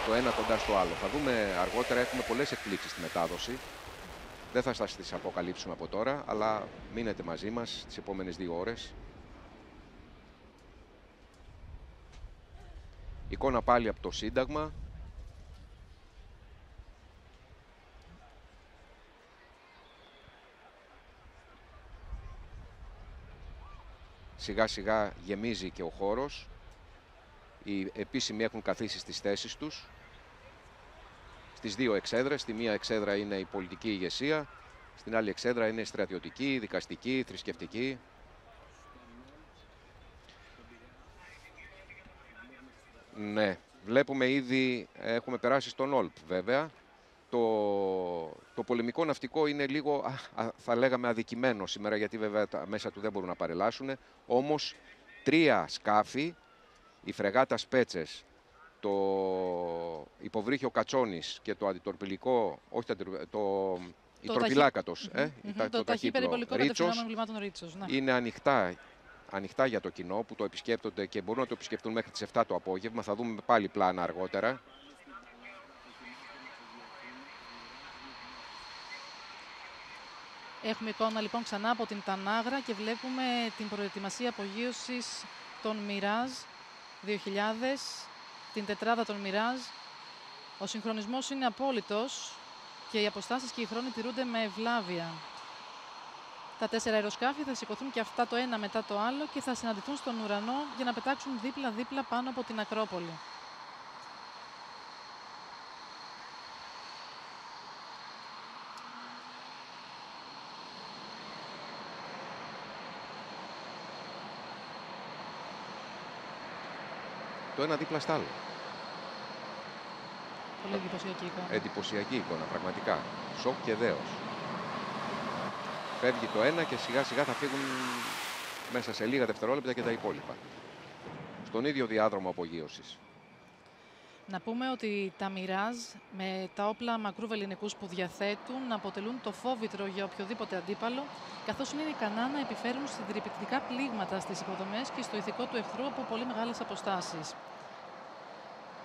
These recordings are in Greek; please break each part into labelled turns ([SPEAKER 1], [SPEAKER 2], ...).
[SPEAKER 1] το ένα κοντά στο άλλο. Θα δούμε αργότερα, έχουμε πολλές εκπλήξεις στη μετάδοση. Δεν θα σας τις αποκαλύψουμε από τώρα, αλλά μείνετε μαζί μας τις επόμενες 2 ώρες. Εικόνα πάλι από το Σύνταγμα. Σιγά σιγά γεμίζει και ο χώρος. Οι επίσημοι έχουν καθίσει στις θέσεις τους. Στις 2 εξέδρες. Στη μία εξέδρα είναι η πολιτική ηγεσία. Στην άλλη εξέδρα είναι στρατιωτική, δικαστική, θρησκευτική. Ναι, βλέπουμε ήδη, έχουμε περάσει στον Όλπ βέβαια. Το πολεμικό ναυτικό είναι λίγο, θα λέγαμε, αδικημένο σήμερα, γιατί βέβαια τα μέσα του δεν μπορούν να παρελάσουν. Όμως 3 σκάφη, η φρεγάτα Σπέτσες, το υποβρύχιο Κατσόνης και το αντιτορπιλικό, όχι η Τροπιλάκατος,
[SPEAKER 2] το ταχύ περιπολικό κατευθυνόμενο εμβλημάτων Ρίτσος. Ναι.
[SPEAKER 1] Είναι ανοιχτά για το κοινό που το επισκέπτονται και μπορούν να το επισκεφτούν μέχρι τις 7 το απόγευμα. Θα δούμε πάλι πλάνα αργότερα.
[SPEAKER 2] Έχουμε εικόνα λοιπόν ξανά από την Τανάγρα και βλέπουμε την προετοιμασία απογείωσης των Μιράζ 2000, την τετράδα των Μιράζ. Ο συγχρονισμός είναι απόλυτος και οι αποστάσεις και οι χρόνοι τηρούνται με ευλάβεια. Τα 4 αεροσκάφη θα σηκωθούν και αυτά το ένα μετά το άλλο και θα συναντηθούν στον ουρανό για να πετάξουν δίπλα-δίπλα πάνω από την Ακρόπολη.
[SPEAKER 1] Το ένα δίπλα στ' άλλο.
[SPEAKER 2] Πολύ εντυπωσιακή εικόνα.
[SPEAKER 1] Εντυπωσιακή εικόνα, πραγματικά. Σοκ και δέος. Φεύγει το ένα και σιγά σιγά θα φύγουν μέσα σε λίγα δευτερόλεπτα και τα υπόλοιπα. Στον ίδιο διάδρομο απογείωσης.
[SPEAKER 2] Να πούμε ότι τα Μιράζ με τα όπλα μακρού βεληνικούς που διαθέτουν αποτελούν το φόβητρο για οποιοδήποτε αντίπαλο, καθώς είναι ικανά να επιφέρουν συντριπτικά πλήγματα στις υποδομές και στο ηθικό του εχθρού από πολύ μεγάλες αποστάσεις.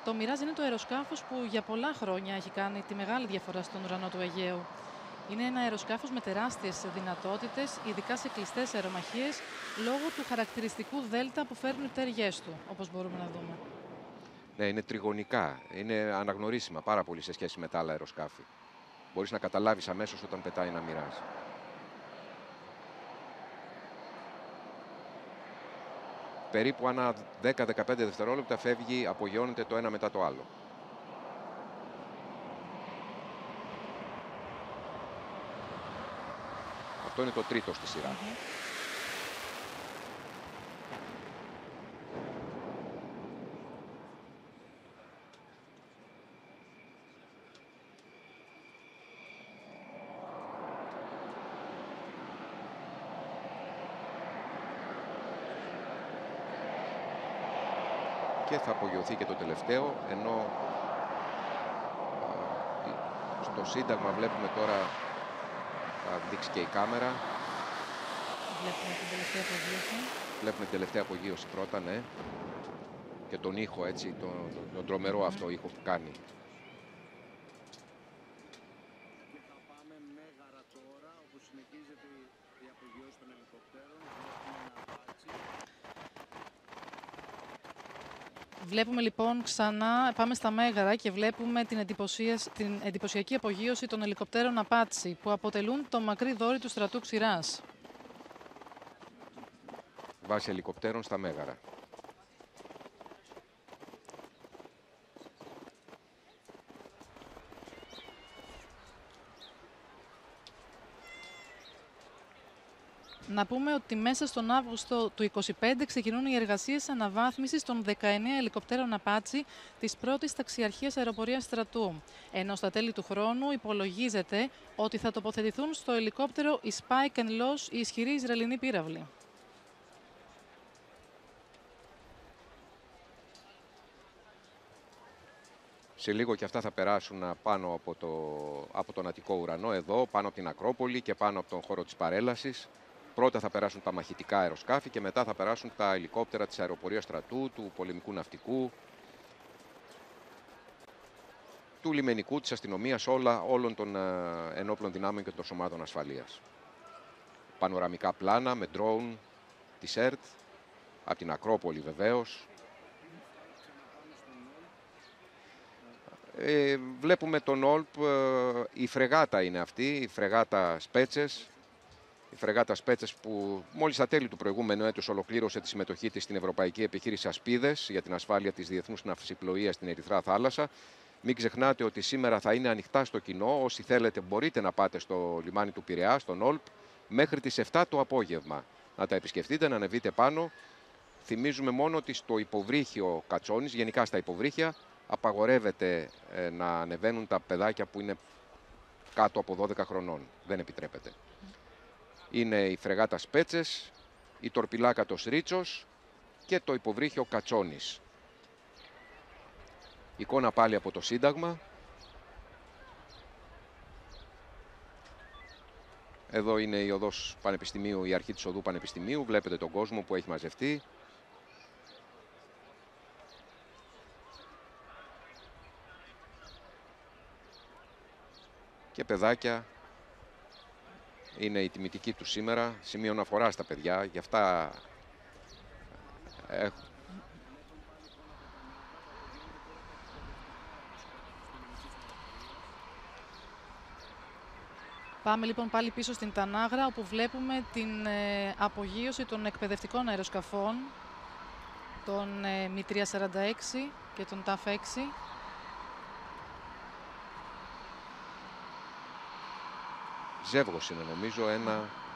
[SPEAKER 2] Το Μιράζ είναι το αεροσκάφος που για πολλά χρόνια έχει κάνει τη μεγάλη διαφορά στον ουρανό του Αιγαίου. Είναι ένα αεροσκάφος με τεράστιες δυνατότητες, ειδικά σε κλειστές αερομαχίες, λόγω του χαρακτηριστικού δέλτα που φέρνουν οι πτέρυγές του, όπως μπορούμε να δούμε.
[SPEAKER 1] Ναι, είναι τριγωνικά. Είναι αναγνωρίσιμα πάρα πολύ σε σχέση με τα άλλα αεροσκάφη. Μπορείς να καταλάβεις αμέσως όταν πετάει ένα Μιράζ. Περίπου ανά 10-15 δευτερόλεπτα φεύγει, απογειώνεται το ένα μετά το άλλο. Αυτό είναι το τρίτο στη σειρά. Και θα απογειωθεί και το τελευταίο, ενώ στο Σύνταγμα βλέπουμε τώρα, θα δείξει και η κάμερα.
[SPEAKER 2] Βλέπουμε την τελευταία απογείωση.
[SPEAKER 1] Βλέπουμε την τελευταία απογείωση πρώτα, ναι. Και τον ήχο, έτσι, τον τρομερό αυτό ήχο που κάνει.
[SPEAKER 3] Και θα πάμε μέγαρα τώρα, όπου συνεχίζεται η απογείωση των ελικοπτέρων.
[SPEAKER 2] Βλέπουμε λοιπόν ξανά, πάμε στα Μέγαρα και βλέπουμε την εντυπωσιακή απογείωση των ελικοπτέρων Απάτσι, που αποτελούν το μακρύ δόρυ του στρατού Ξηράς.
[SPEAKER 1] Βάση ελικοπτέρων στα Μέγαρα.
[SPEAKER 2] Να πούμε ότι μέσα στον Αύγουστο του 2025 ξεκινούν οι εργασίες αναβάθμισης των 19 ελικοπτέρων Απάτσι της πρώτης ταξιαρχίας αεροπορίας στρατού. Ενώ στα τέλη του χρόνου υπολογίζεται ότι θα τοποθετηθούν στο ελικόπτερο η Spike and Loss, η ισχυρή Ισραηλινή πύραυλη.
[SPEAKER 1] Σε λίγο και αυτά θα περάσουν πάνω από τον Αττικό ουρανό, εδώ, πάνω από την Ακρόπολη και πάνω από τον χώρο της παρέλασης. Πρώτα θα περάσουν τα μαχητικά αεροσκάφη και μετά θα περάσουν τα ελικόπτερα της αεροπορίας στρατού, του πολεμικού ναυτικού. του λιμενικού, της αστυνομίας, όλων των ενόπλων δυνάμεων και των σωμάτων ασφαλείας. Πανοραμικά πλάνα με drone της ΕΡΤ, από την Ακρόπολη βεβαίως. Βλέπουμε τον Όλπ, η φρεγάτα είναι αυτή, η φρεγάτα Σπέτσες. Η φρεγάτα Σπέτσες που μόλις στα τέλη του προηγούμενου έτους ολοκλήρωσε τη συμμετοχή της στην Ευρωπαϊκή Επιχείρηση Ασπίδες για την ασφάλεια της διεθνούς ναυσιπλοείας στην Ερυθρά Θάλασσα. Μην ξεχνάτε ότι σήμερα θα είναι ανοιχτά στο κοινό. Όσοι θέλετε μπορείτε να πάτε στο λιμάνι του Πειραιά, στον Όλπ, μέχρι τις 7 το απόγευμα. Να τα επισκεφτείτε, να ανεβείτε πάνω. Θυμίζουμε μόνο ότι στο υποβρύχιο Κατσόνης, γενικά στα υποβρύχια, απαγορεύεται να ανεβαίνουν τα παιδάκια που είναι κάτω από 12 χρονών. Δεν επιτρέπεται. Είναι η φρεγάτα Σπέτσες, η τορπιλάκατος Ρίτσος και το υποβρύχιο Κατσόνης. Εικόνα πάλι από το Σύνταγμα. Εδώ είναι η οδός Πανεπιστημίου, η αρχή της οδού Πανεπιστημίου. Βλέπετε τον κόσμο που έχει μαζευτεί. Και παιδάκια, είναι η τιμητική του σήμερα, σημείο αναφορά στα παιδιά, γι' αυτά
[SPEAKER 2] Πάμε λοιπόν πάλι πίσω στην Τανάγρα, όπου βλέπουμε την απογείωση των εκπαιδευτικών αεροσκαφών, των Mi-346 και των TAF-6.
[SPEAKER 1] Ζεύγος είναι νομίζω,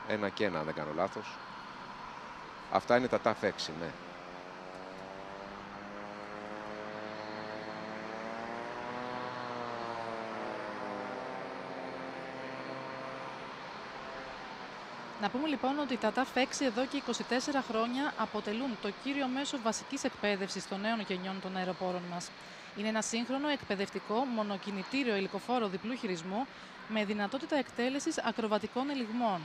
[SPEAKER 1] ένα και ένα, αν δεν κάνω λάθος. Αυτά είναι τα TAF-6, ναι.
[SPEAKER 2] Να πούμε λοιπόν ότι τα TAF-6 εδώ και 24 χρόνια αποτελούν το κύριο μέσο βασικής εκπαίδευσης των νέων γενιών των αεροπόρων μας. Είναι ένα σύγχρονο εκπαιδευτικό μονοκινητήριο υλικοφόρο διπλού χειρισμού με δυνατότητα εκτέλεσης ακροβατικών ελιγμών.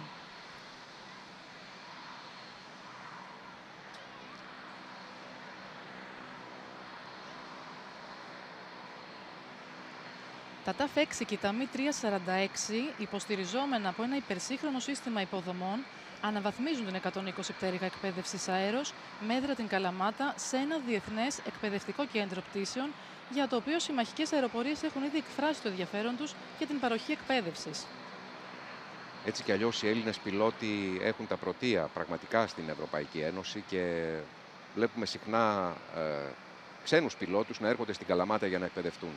[SPEAKER 2] Τα TAF-6 και τα Mi-346, υποστηριζόμενα από ένα υπερσύγχρονο σύστημα υποδομών, αναβαθμίζουν την 120 πτέρυγα εκπαίδευσης αέρος με έδρα την Καλαμάτα σε ένα διεθνές εκπαιδευτικό κέντρο πτήσεων, για το οποίο συμμαχικές αεροπορίες έχουν ήδη εκφράσει το ενδιαφέρον τους για την παροχή εκπαίδευσης.
[SPEAKER 1] Έτσι κι αλλιώς οι Έλληνες πιλότοι έχουν τα πρωτεία πραγματικά στην Ευρωπαϊκή Ένωση και βλέπουμε συχνά ξένους πιλότους να έρχονται στην Καλαμάτα για να εκπαιδευτούν.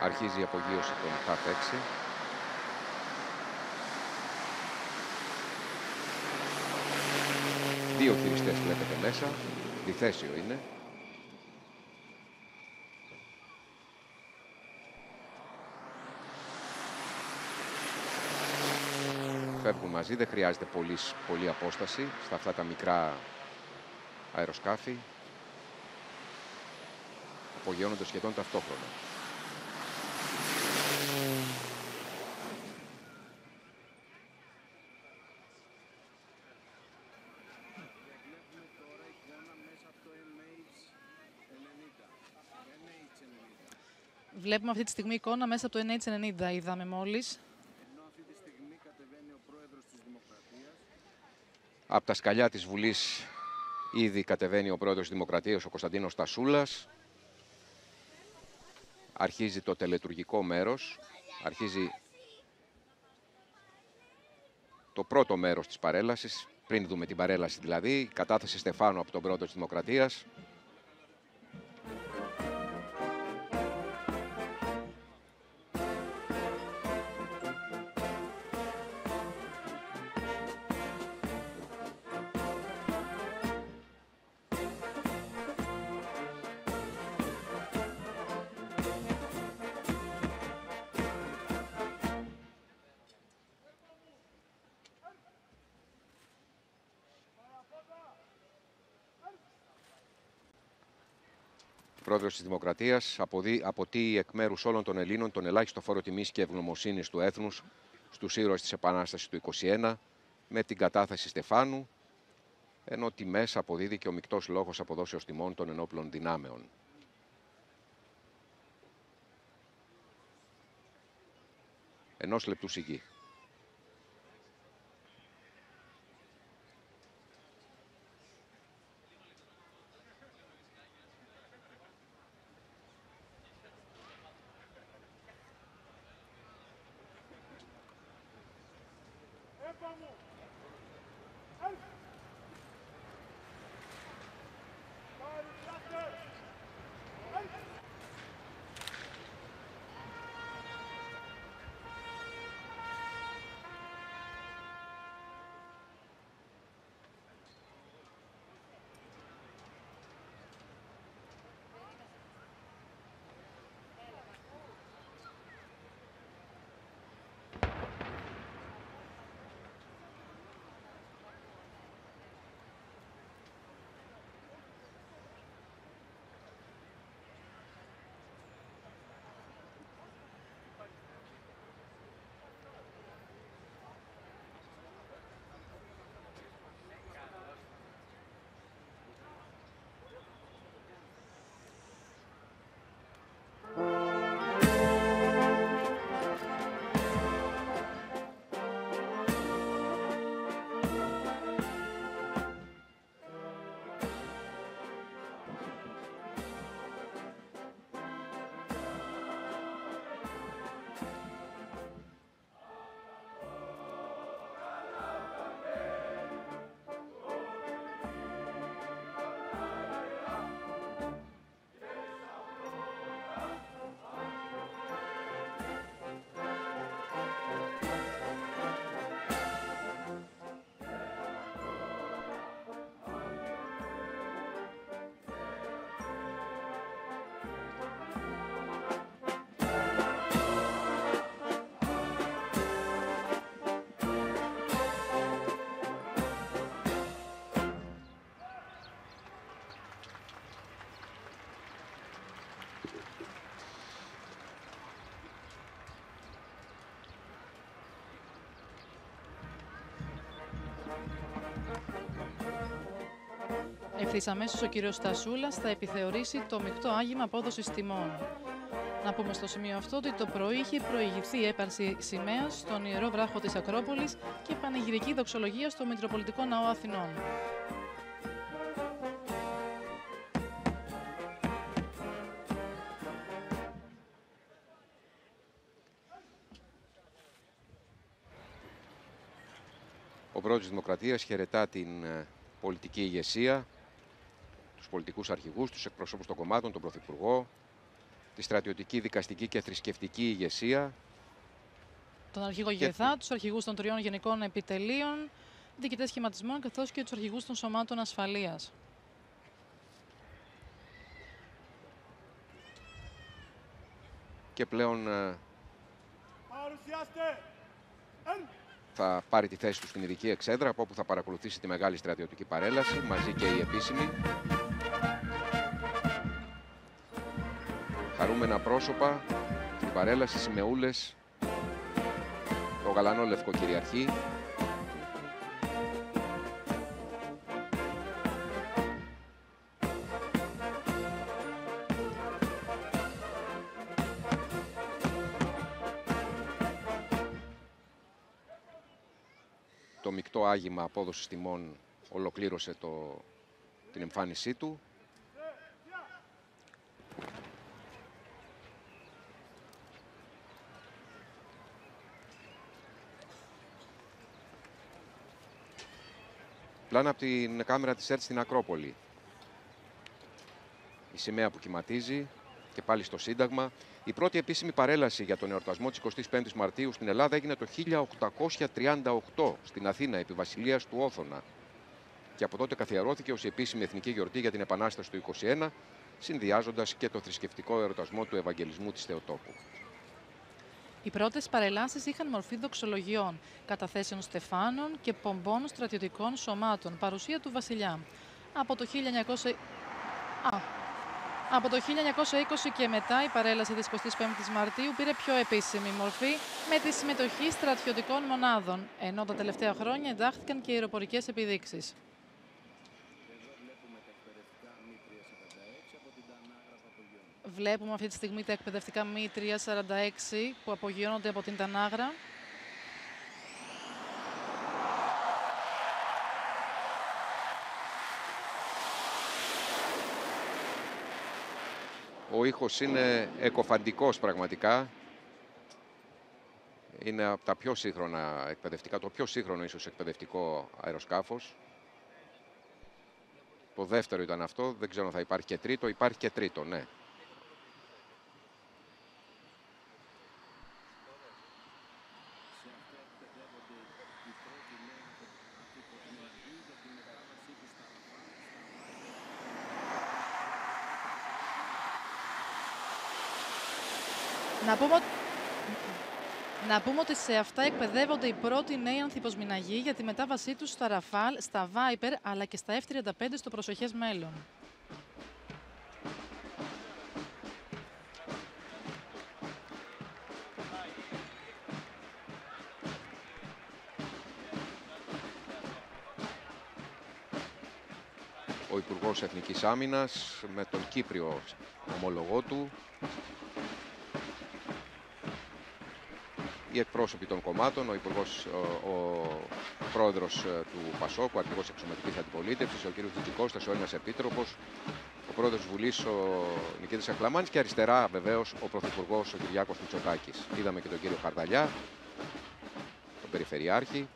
[SPEAKER 1] Αρχίζει η απογείωση των TAF-6. Δύο χειριστές βλέπετε μέσα. Διθέσιο είναι. Φεύγουν μαζί, δεν χρειάζεται πολύ απόσταση στα αυτά τα μικρά αεροσκάφη. Απογειώνονται σχεδόν ταυτόχρονα.
[SPEAKER 2] Βλέπουμε αυτή τη στιγμή εικόνα μέσα από το NH90, είδαμε μόλις.
[SPEAKER 1] Από τα σκαλιά της Βουλής ήδη κατεβαίνει ο πρόεδρος της Δημοκρατίας, ο Κωνσταντίνος Στασούλας. Αρχίζει το τελετουργικό μέρος. Αρχίζει το πρώτο μέρος της παρέλασης. Πριν δούμε την παρέλαση δηλαδή, η κατάθεση Στεφάνου από τον πρόεδρο της Δημοκρατίας. Πρόεδρος της Δημοκρατίας αποτείει εκ μέρους όλων των Ελλήνων τον ελάχιστο φόρο τιμής και ευγνωμοσύνης του έθνους στους ήρωες της Επανάστασης του 1921 με την κατάθεση Στεφάνου, ενώ τιμές αποδίδει και ο μεικτός λόγος αποδόσεως τιμών των ενόπλων δυνάμεων. Ενός λεπτού σιγή.
[SPEAKER 2] Ευθύς αμέσως ο κύριος Στασούλας θα επιθεωρήσει το μεικτό άγημα απόδοσης τιμών. Να πούμε στο σημείο αυτό ότι το πρωί είχε προηγηθεί η έπαρση σημαίας στον Ιερό Βράχο της Ακρόπολης και πανηγυρική δοξολογία στο Μητροπολιτικό Ναό Αθηνών.
[SPEAKER 1] Ο πρόεδρος της Δημοκρατίας χαιρετά την πολιτική ηγεσία, τους πολιτικούς αρχηγούς, τους εκπροσώπους των κομμάτων, τον Πρωθυπουργό, τη στρατιωτική, δικαστική και θρησκευτική ηγεσία.
[SPEAKER 2] Τον αρχηγό ΓΕΘΑ, τους αρχηγούς των 3 γενικών επιτελείων, διοικητές σχηματισμών, καθώς και τους αρχηγούς των σωμάτων ασφαλείας.
[SPEAKER 1] Και πλέον θα πάρει τη θέση του στην ειδική εξέδρα, από όπου θα παρακολουθήσει τη μεγάλη στρατιωτική παρέλαση, μαζί και η επίσημη. Χαρούμενα πρόσωπα, την παρέλαση, σημεούλες, το γαλανό λευκό κυριαρχεί. Το μεικτό άγημα απόδοσης τιμών ολοκλήρωσε την εμφάνισή του. Πλάνα από την κάμερα της ΕΡΤ στην Ακρόπολη. Η σημαία που κυματίζει και πάλι στο Σύνταγμα. Η πρώτη επίσημη παρέλαση για τον εορτασμό της 25ης Μαρτίου στην Ελλάδα έγινε το 1838 στην Αθήνα, επί βασιλείας του Όθωνα. Και από τότε καθιερώθηκε ως επίσημη εθνική γιορτή για την Επανάσταση του 1921, συνδυάζοντας και το θρησκευτικό εορτασμό του Ευαγγελισμού της Θεοτόκου.
[SPEAKER 2] Οι πρώτες παρελάσεις είχαν μορφή δοξολογιών, καταθέσεων στεφάνων και πομπών στρατιωτικών σωμάτων, παρουσία του βασιλιά. Από το 1900... Από το 1920 και μετά η παρέλαση της 25ης Μαρτίου πήρε πιο επίσημη μορφή με τη συμμετοχή στρατιωτικών μονάδων, ενώ τα τελευταία χρόνια εντάχθηκαν και οι αεροπορικές επιδείξεις. Βλέπουμε αυτή τη στιγμή τα εκπαιδευτικά Mi-346 που απογειώνονται από την Τανάγρα.
[SPEAKER 1] Ο ήχος είναι εκοφαντικός πραγματικά. Είναι από τα πιο σύγχρονα εκπαιδευτικά, το πιο σύγχρονο ίσως εκπαιδευτικό αεροσκάφος. Το δεύτερο ήταν αυτό, δεν ξέρω αν θα υπάρχει και τρίτο. Υπάρχει και τρίτο, ναι.
[SPEAKER 2] Να πούμε ότι σε αυτά εκπαιδεύονται οι πρώτοι νέοι ανθιποσμηναγοί για τη μετάβασή τους στα Ραφάλ, στα Viper αλλά και στα F-35 στο προσεχές μέλλον.
[SPEAKER 1] Ο Υπουργός Εθνικής Άμυνας με τον Κύπριο ομολογό του. Οι εκπρόσωποι των κομμάτων, ο Υπουργός, ο Πρόεδρος του ΠΑΣΟΚ, ο Αρχηγός Εξωματικής Αντιπολίτευσης, ο κ. Τζιτζικώστας, ο Έλληνας Επίτροπος, ο Πρόεδρος της Βουλής, ο Νικήτης Αχλαμάνης και αριστερά βεβαίως ο Πρωθυπουργός, ο Κυριάκος Μητσοτάκης. Είδαμε και τον κύριο Χαρδαλιά, τον Περιφερειάρχη.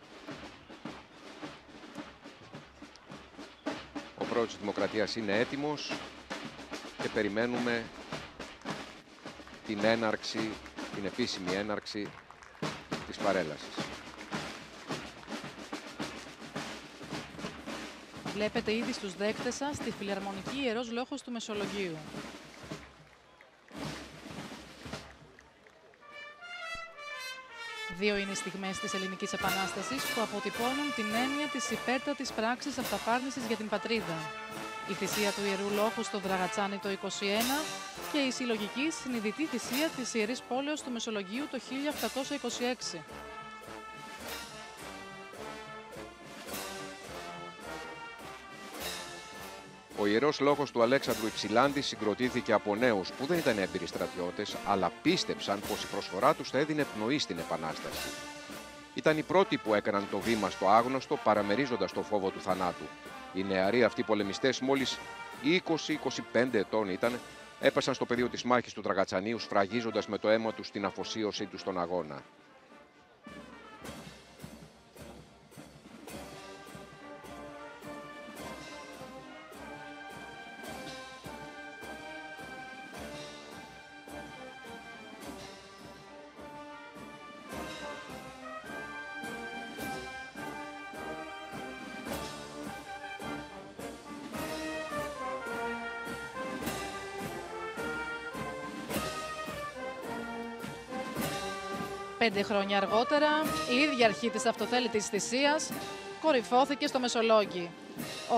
[SPEAKER 1] Ο Πρόεδρος της Δημοκρατίας είναι έτοιμος και περιμένουμε την έναρξη, την επίσημη έναρξη της παρέλασης.
[SPEAKER 2] Βλέπετε ήδη στους δέκτες σας τη Φιλαρμονική Ιερός Λόγος του Μεσολογγίου. Δύο είναι οι στιγμές της Ελληνικής Επανάστασης που αποτυπώνουν την έννοια της υπέρτατης πράξης αυταπάρνησης για την πατρίδα. Η θυσία του Ιερού Λόγου στο Δραγατσάνι το 1921 και η συλλογική συνειδητή θυσία της Ιερής Πόλεως του Μεσολογγίου το 1826.
[SPEAKER 1] Ο Ιερός Λόγος του Αλέξανδρου Υψηλάντη συγκροτήθηκε από νέους που δεν ήταν έμπειροι στρατιώτες, αλλά πίστεψαν πως η προσφορά τους θα έδινε πνοή στην Επανάσταση. Ήταν οι πρώτοι που έκαναν το βήμα στο άγνωστο, παραμερίζοντας το φόβο του θανάτου. Οι νεαροί αυτοί πολεμιστές, μόλις 20-25 ετών ήταν, έπεσαν στο πεδίο της μάχης του Δραγατσανίου, σφραγίζοντας με το αίμα τους την αφοσίωσή τους στον αγώνα.
[SPEAKER 2] Πέντε χρόνια αργότερα, η ίδια αρχή της αυτοθέλητης θυσίας κορυφώθηκε στο Μεσολόγγι.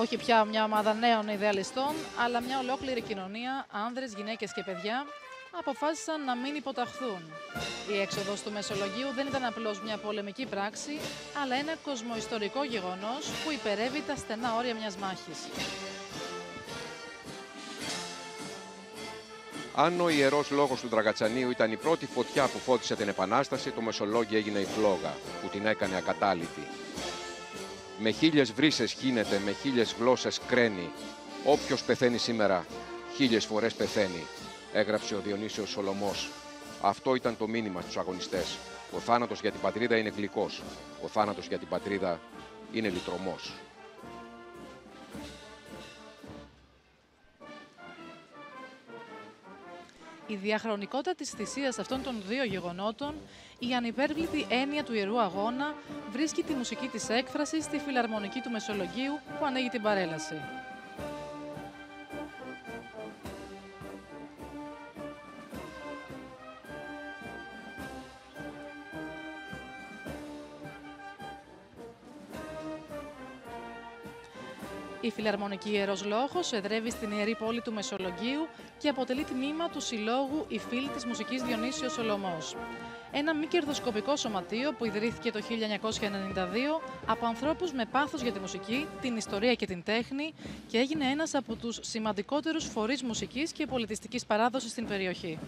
[SPEAKER 2] Όχι πια μια ομάδα νέων ιδεαλιστών, αλλά μια ολόκληρη κοινωνία, άνδρες, γυναίκες και παιδιά, αποφάσισαν να μην υποταχθούν. Η έξοδος του Μεσολογγίου δεν ήταν απλώς μια πολεμική πράξη, αλλά ένα κοσμοϊστορικό γεγονός που υπερεύει τα στενά όρια μιας μάχης.
[SPEAKER 1] Αν ο Ιερός Λόγος του Δραγατσανίου ήταν η πρώτη φωτιά που φώτισε την Επανάσταση, το Μεσολόγγι έγινε η φλόγα που την έκανε ακατάλητη. Με 1000 βρύσες χύνεται, με 1000 γλώσσες κραίνει. Όποιος πεθαίνει σήμερα, 1000 φορές πεθαίνει, έγραψε ο Διονύσιος Σολωμός. Αυτό ήταν το μήνυμα στους αγωνιστές. Ο θάνατος για την πατρίδα είναι γλυκός. Ο θάνατος για την πατρίδα είναι λυτρωμός.
[SPEAKER 2] Η διαχρονικότητα της θυσίας αυτών των δύο γεγονότων, η ανυπέρβλητη έννοια του Ιερού Αγώνα, βρίσκει τη μουσική της έκφρασης στη Φιλαρμονική του Μεσολογγίου που ανοίγει την παρέλαση. Η Φιλαρμονική Ιερός Λόγος εδρεύει στην ιερή πόλη του Μεσολογγίου και αποτελεί τμήμα του συλλόγου «Οι Φίλοι της Μουσικής Διονύσιος Σολωμός». Ένα μη κερδοσκοπικό σωματείο που ιδρύθηκε το 1992 από ανθρώπους με πάθος για τη μουσική, την ιστορία και την τέχνη και έγινε ένας από τους σημαντικότερους φορείς μουσικής και πολιτιστικής παράδοσης στην περιοχή.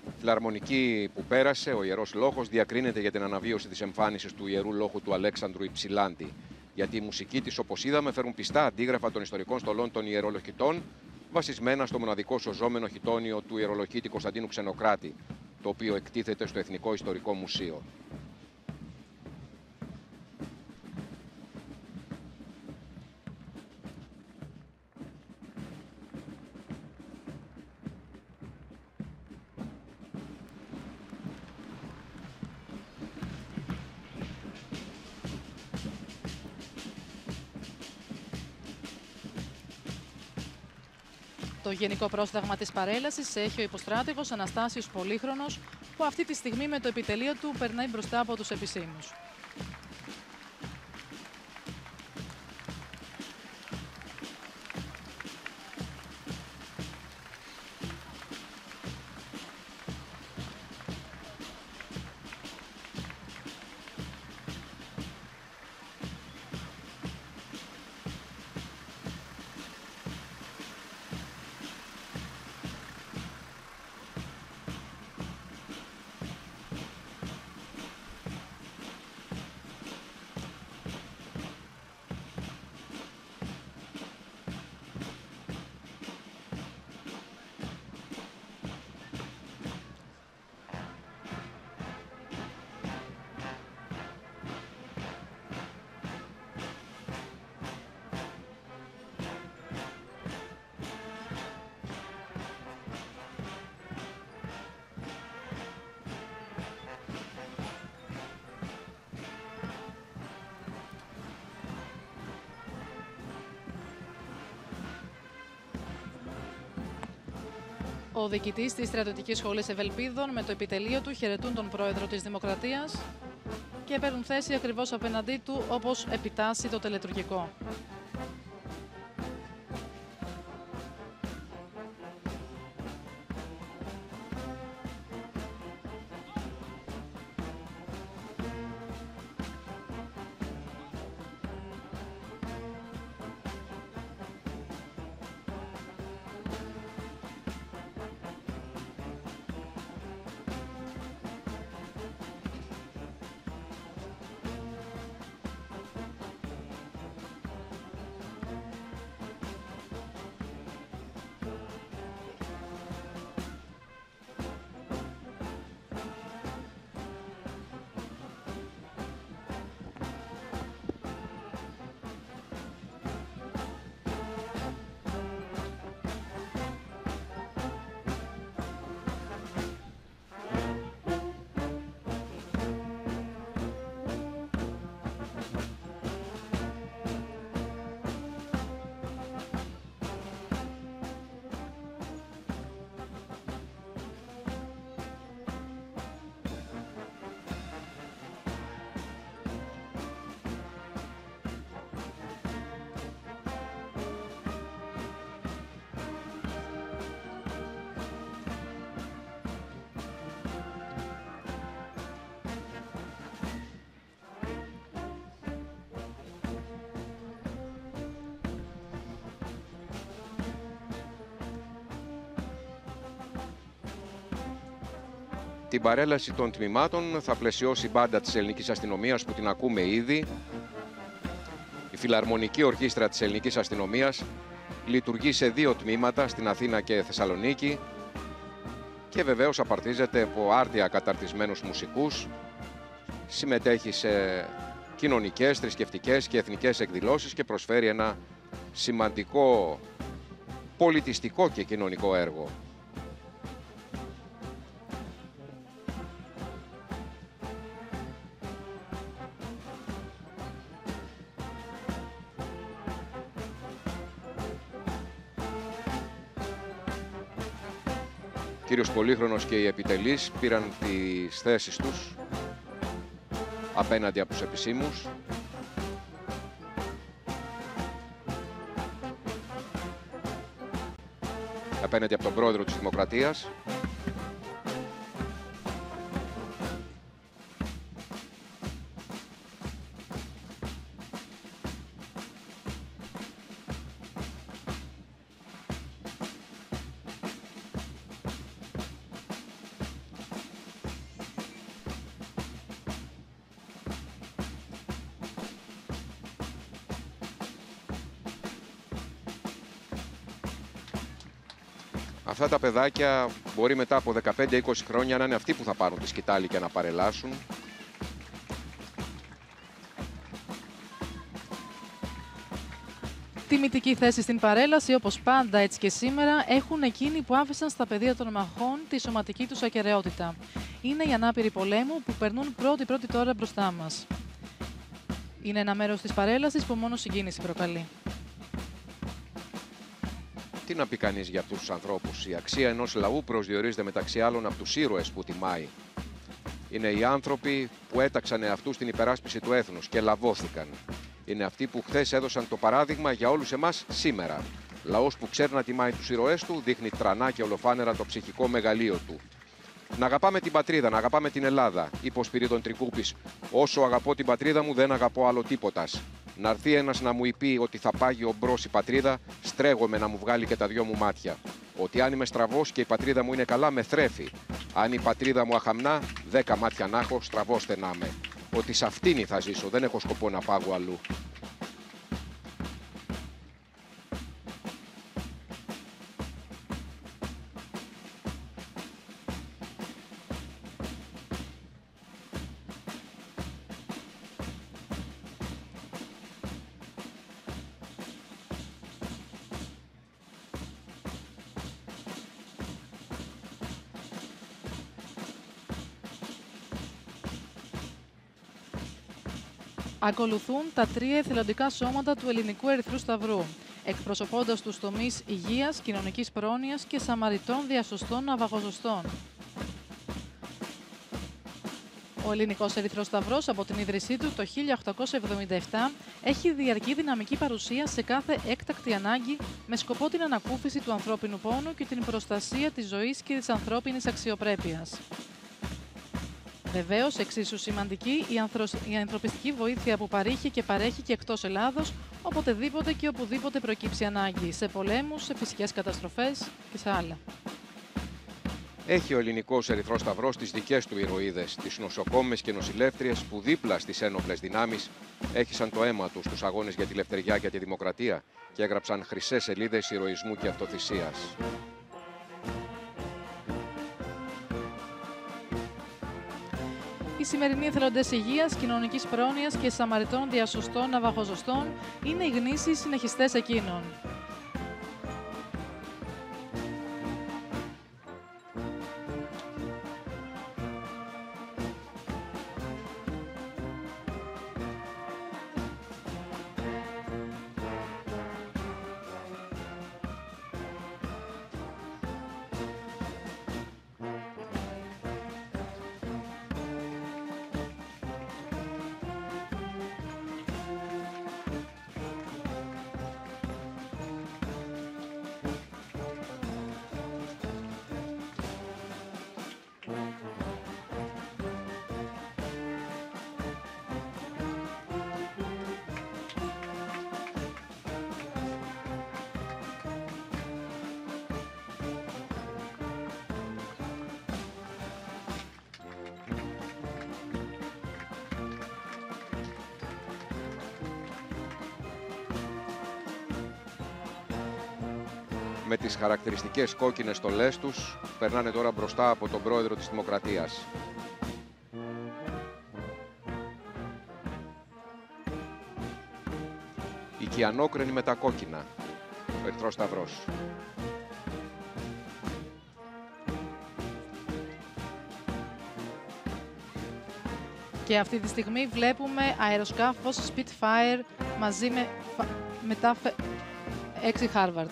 [SPEAKER 1] Η φιλαρμονική που πέρασε, ο Ιερός Λόγος, διακρίνεται για την αναβίωση της εμφάνισης του Ιερού Λόγου του Αλέξανδρου Υψηλάντη. Γιατί η μουσική της, όπως είδαμε, φέρουν πιστά αντίγραφα των ιστορικών στολών των ιερολογητών, βασισμένα στο μοναδικό σωζόμενο χιτόνιο του ιερολογίτη Κωνσταντίνου Ξενοκράτη, το οποίο εκτίθεται στο Εθνικό Ιστορικό Μουσείο.
[SPEAKER 2] Το Γενικό Πρόσταγμα της παρέλασης έχει ο υποστράτηγος Αναστάσιος Πολύχρονος, που αυτή τη στιγμή με το επιτελείο του περνάει μπροστά από τους επισήμους. Ο διοικητής της Στρατιωτικής Σχολής Ευελπίδων με το επιτελείο του χαιρετούν τον πρόεδρο της Δημοκρατίας και παίρνουν θέση ακριβώς απέναντί του, όπως επιτάσσει το τελετουργικό.
[SPEAKER 1] Την παρέλαση των τμήματων θα πλαισιώσει η μπάντα της Ελληνικής Αστυνομίας που την ακούμε ήδη. Η Φιλαρμονική Ορχήστρα της Ελληνικής Αστυνομίας λειτουργεί σε 2 τμήματα, στην Αθήνα και Θεσσαλονίκη, και βεβαίως απαρτίζεται από άρτια καταρτισμένους μουσικούς. Συμμετέχει σε κοινωνικές, θρησκευτικές και εθνικές εκδηλώσεις και προσφέρει ένα σημαντικό πολιτιστικό και κοινωνικό έργο. Ο κύριος Πολύχρονος και οι επιτελείς πήραν τις θέσεις τους απέναντι από τους επισήμους. απέναντι από τον πρόεδρο της Δημοκρατίας. Αυτά τα παιδάκια μπορεί μετά από 15-20 χρόνια να είναι αυτοί που θα πάρουν τη σκητάλη και να παρελάσουν.
[SPEAKER 2] Τιμητική θέση στην παρέλαση, όπως πάντα έτσι και σήμερα, έχουν εκείνοι που άφησαν στα πεδία των μαχών τη σωματική τους ακεραιότητα. Είναι οι ανάπηροι πολέμου που περνούν πρώτοι τώρα μπροστά μας. Είναι ένα μέρος της παρέλασης που μόνο συγκίνηση προκαλεί.
[SPEAKER 1] Τι να πει κανείς για αυτούς τους ανθρώπους? Η αξία ενός λαού προσδιορίζεται μεταξύ άλλων από τους ήρωες που τιμάει. Είναι οι άνθρωποι που έταξαν εαυτούς στην υπεράσπιση του έθνους και λαβώθηκαν. Είναι αυτοί που χθες έδωσαν το παράδειγμα για όλους εμάς σήμερα. Λαός που ξέρει να τιμάει τους ήρωές του, δείχνει τρανά και ολοφάνερα το ψυχικό μεγαλείο του. Να αγαπάμε την πατρίδα, να αγαπάμε την Ελλάδα, είπε ο Σπυρίδων Τρικούπης. Όσο αγαπώ την πατρίδα μου, δεν αγαπώ άλλο τίποτας. Να έρθει ένας να μου πει ότι θα πάγει ομπρός η πατρίδα, στρέγομαι να μου βγάλει και τα δυο μου μάτια. Ότι αν είμαι στραβός και η πατρίδα μου είναι καλά, με θρέφει. Αν η πατρίδα μου αχαμνά, 10 μάτια να έχω, στραβώστε να με. Ότι σε αυτήν θα ζήσω, δεν έχω σκοπό να πάγω αλλού.
[SPEAKER 2] Ακολουθούν τα 3 εθελοντικά σώματα του Ελληνικού Ερυθρού Σταυρού, εκπροσωπώντας τους τομείς υγείας, κοινωνικής πρόνοιας και σαμαριτών διασωστών ναυαγοζωστών. Ο Ελληνικός Ερυθρός Σταυρός από την ίδρυσή του το 1877 έχει διαρκή δυναμική παρουσία σε κάθε έκτακτη ανάγκη με σκοπό την ανακούφιση του ανθρώπινου πόνου και την προστασία της ζωής και της ανθρώπινης αξιοπρέπειας. Βεβαίως, εξίσου σημαντική η ανθρωπιστική βοήθεια που παρήχε και παρέχει και εκτός Ελλάδος, οποτεδήποτε και οπουδήποτε προκύψει ανάγκη, σε πολέμους, σε φυσικές καταστροφές και σε άλλα.
[SPEAKER 1] Έχει ο Ελληνικός Ερυθρός Σταυρός τις δικές του ηρωίδες, τις νοσοκόμες και νοσηλεύτριες που δίπλα στις ένοπλες δυνάμεις έχισαν το αίμα τους στους αγώνες για τη λευτεριά και τη δημοκρατία και έγραψαν χρυσές σελίδες ηρωισμού και αυτοθυσίας.
[SPEAKER 2] Οι σημερινοί εθελοντές υγείας, κοινωνικής πρόνοιας και σαμαριτών διασωστών ναυαγοζωστών είναι οι γνήσιοι συνεχιστές εκείνων.
[SPEAKER 1] Με τις χαρακτηριστικές κόκκινες στολές τους, περνάνε τώρα μπροστά από τον πρόεδρο της Δημοκρατίας. Η κιανόκρενη με τα κόκκινα, ο Ερυθρός Σταυρός.
[SPEAKER 2] Και αυτή τη στιγμή βλέπουμε αεροσκάφος Spitfire μαζί με τα 6 Harvard.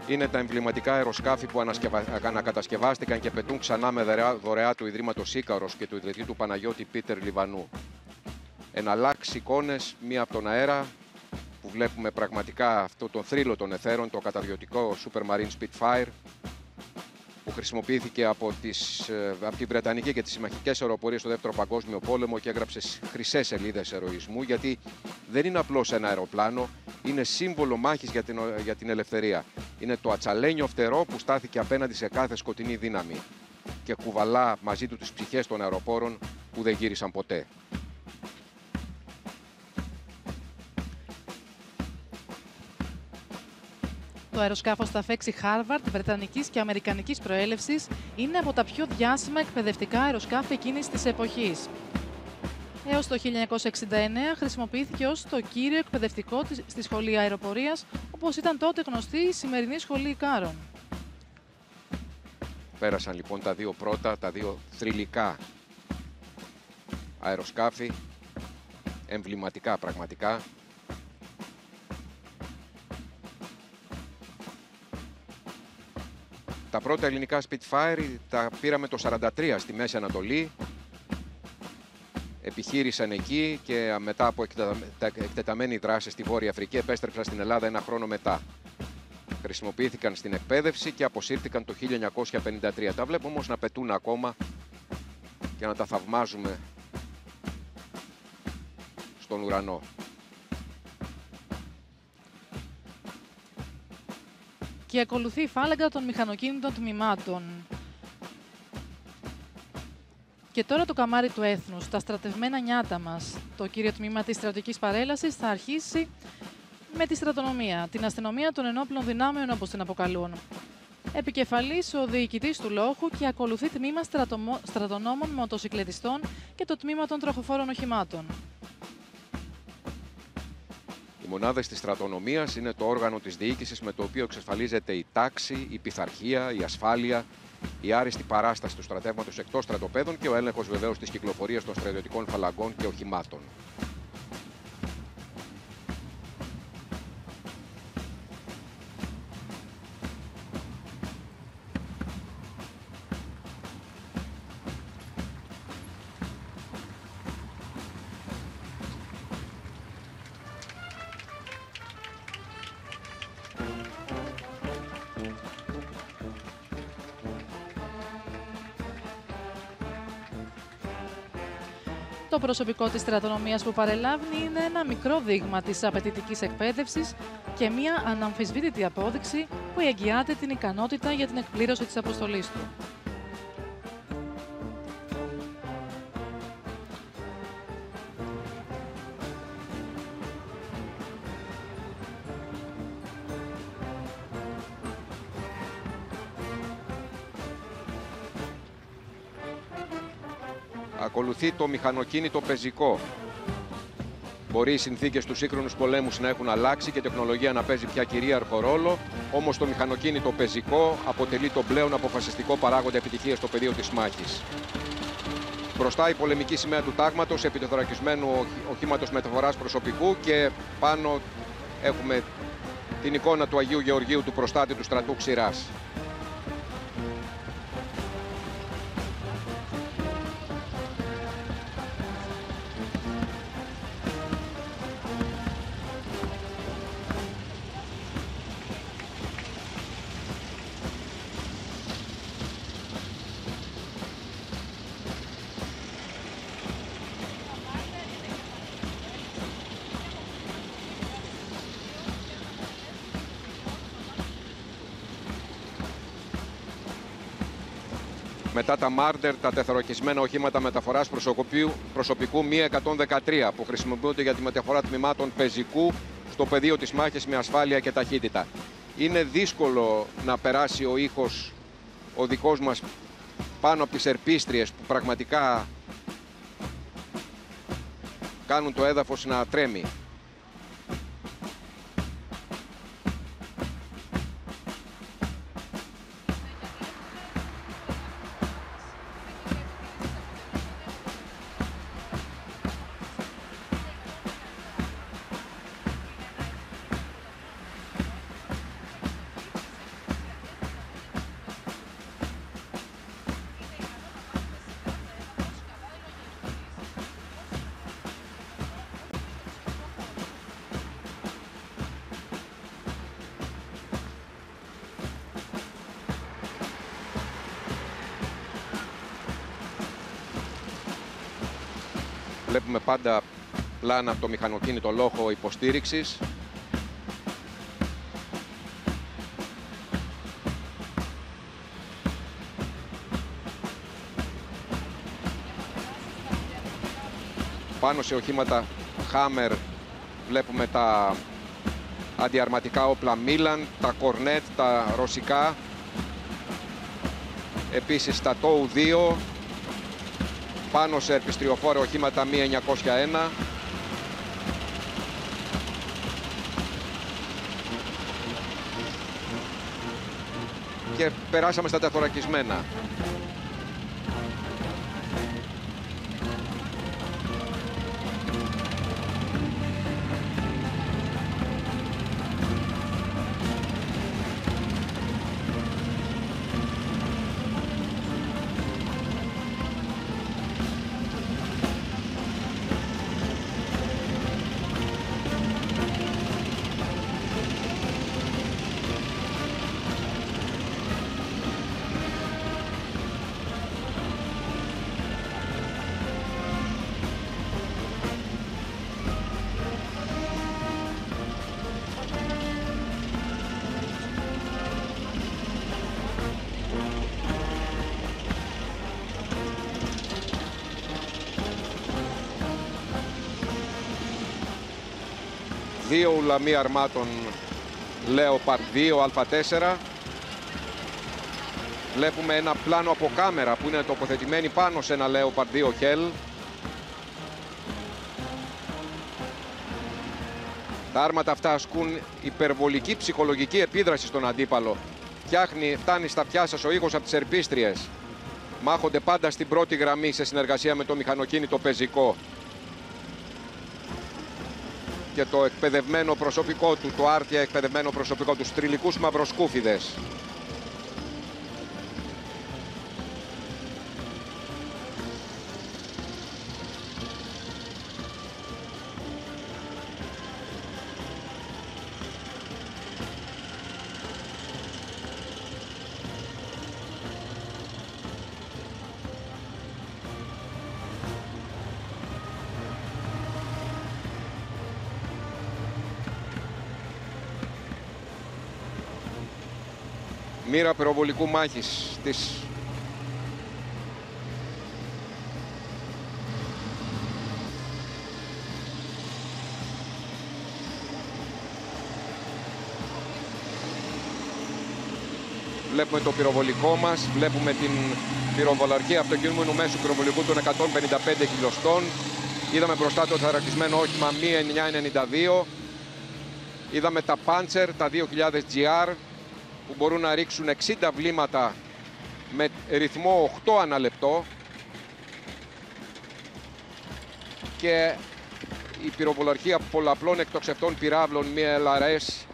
[SPEAKER 1] Είναι τα εμβληματικά αεροσκάφη που ανακατασκευάστηκαν και πετούν ξανά με δωρεά του Ιδρύματος Ίκαρος και του ιδρυτή του Παναγιώτη Πίτερ Λιβανού. εναλλάξει εικόνες, μία από τον αέρα που βλέπουμε πραγματικά αυτό τον θρύλο των εθέρων, το καταδιωτικό Supermarine Spitfire, που χρησιμοποιήθηκε από τη Βρετανική και τις συμμαχικές αεροπορίες στο Δεύτερο Παγκόσμιο Πόλεμο και έγραψε χρυσές σελίδες ερωισμού, γιατί δεν είναι απλώς ένα αεροπλάνο, είναι σύμβολο μάχης για την ελευθερία. Είναι το ατσαλένιο φτερό που στάθηκε απέναντι σε κάθε σκοτεινή δύναμη και κουβαλά μαζί του τις ψυχές των αεροπόρων που δεν γύρισαν ποτέ.
[SPEAKER 2] Το αεροσκάφος θα φέξει Harvard, βρετανικής και αμερικανικής προέλευσης, είναι από τα πιο διάσημα εκπαιδευτικά αεροσκάφη εκείνης της εποχής. Έως το 1969 χρησιμοποιήθηκε ως το κύριο εκπαιδευτικό στη Σχολή Αεροπορίας, όπως ήταν τότε γνωστή η σημερινή Σχολή Ικάρων.
[SPEAKER 1] Πέρασαν λοιπόν τα δύο πρώτα, τα δύο θρυλικά αεροσκάφη, εμβληματικά πραγματικά. Τα πρώτα ελληνικά Spitfire τα πήραμε το 1943 στη Μέση Ανατολή. Επιχείρησαν εκεί και μετά από εκτεταμένη δράση στη Βόρεια Αφρική επέστρεψαν στην Ελλάδα ένα χρόνο μετά. Χρησιμοποιήθηκαν στην εκπαίδευση και αποσύρθηκαν το 1953. Τα βλέπουμε όμως να πετούν ακόμα και να τα θαυμάζουμε στον ουρανό.
[SPEAKER 2] Και ακολουθεί η φάλαγγα των μηχανοκίνητων τμήματων. Και τώρα το καμάρι του έθνους, τα στρατευμένα νιάτα μας. Το κύριο τμήμα της στρατιωτικής παρέλασης θα αρχίσει με τη στρατονομία, την αστυνομία των ενόπλων δυνάμεων όπως την αποκαλούν. Επικεφαλής ο διοικητής του λόχου και ακολουθεί τμήμα στρατονόμων μοτοσυκλετιστών και το τμήμα των τροχοφόρων οχημάτων.
[SPEAKER 1] Οι μονάδες της στρατονομίας είναι το όργανο της διοίκησης με το οποίο εξασφαλίζεται η τάξη, η πειθαρχία, η ασφάλεια, η άριστη παράσταση του στρατεύματος εκτός στρατοπέδων και ο έλεγχος βεβαίως της κυκλοφορίας των στρατιωτικών φαλαγγών και οχημάτων.
[SPEAKER 2] Το προσωπικό της στρατονομίας που παρελάβει είναι ένα μικρό δείγμα της απαιτητικής εκπαίδευσης και μια αναμφισβήτητη απόδειξη που εγγυάται την ικανότητα για την εκπλήρωση της αποστολής του.
[SPEAKER 1] Ακολουθεί το μηχανοκίνητο πεζικό. Μπορεί οι συνθήκες του σύγχρονους πολέμους να έχουν αλλάξει και η τεχνολογία να παίζει πια κυρίαρχο ρόλο, όμως το μηχανοκίνητο πεζικό αποτελεί τον πλέον αποφασιστικό παράγοντα επιτυχίας στο πεδίο της μάχης. Μπροστά η πολεμική σημαία του τάγματος επί του θωρακισμένου οχήματος μεταφοράς προσωπικού και πάνω έχουμε την εικόνα του Αγίου Γεωργίου, του προστάτη του στρατού Ξηράς. Μετά τα Μάρντερ, τα τεθωρακισμένα οχήματα μεταφοράς προσωπικού Mi-113 που χρησιμοποιούνται για τη μεταφορά τμήματων πεζικού στο πεδίο της μάχης με ασφάλεια και ταχύτητα. Είναι δύσκολο να περάσει ο ήχος ο δικός μας πάνω από τις ερπίστριες που πραγματικά κάνουν το έδαφος να τρέμει. Βλέπουμε πάντα πλάνα από το μηχανοκίνητο λόχο υποστήριξης. Πάνω σε οχήματα Hammer βλέπουμε τα αντιαρματικά όπλα Milan, τα Cornet, τα ρωσικά. Επίσης τα TOW 2, πάνω σε ερπιστριοφόρα οχήματα Mi 901. Και περάσαμε στα τεθωρακισμένα. Δύο ουλαμοί αρμάτων Leopard 2 Α4. Βλέπουμε ένα πλάνο από κάμερα που είναι τοποθετημένη πάνω σε ένα Leopard 2 Hell. Τα άρματα αυτά ασκούν υπερβολική ψυχολογική επίδραση στον αντίπαλο. Φτάνει στα πιάσα ο ήχος από τις ερπίστριες. Μάχονται πάντα στην πρώτη γραμμή σε συνεργασία με το μηχανοκίνητο πεζικό. Και το εκπαιδευμένο προσωπικό του, το άρτια εκπαιδευμένο προσωπικό του, τριλικούς μαυροσκούφιδες. Μοίρα πυροβολικού μάχης της βλέπουμε το πυροβολικό μας, βλέπουμε την πυροβολαρχία αυτοκινούμενου μέσου πυροβολικού των 155 χιλιοστών. Είδαμε μπροστά το θωρακισμένο όχημα Mi 992. Είδαμε τα Panzer, τα 2000 GR, που μπορούν να ρίξουν 60 βλήματα με ρυθμό 8 ανά λεπτό. Και η πυροβολαρχία πολλαπλών εκτοξευτών πυράβλων Mi LRS,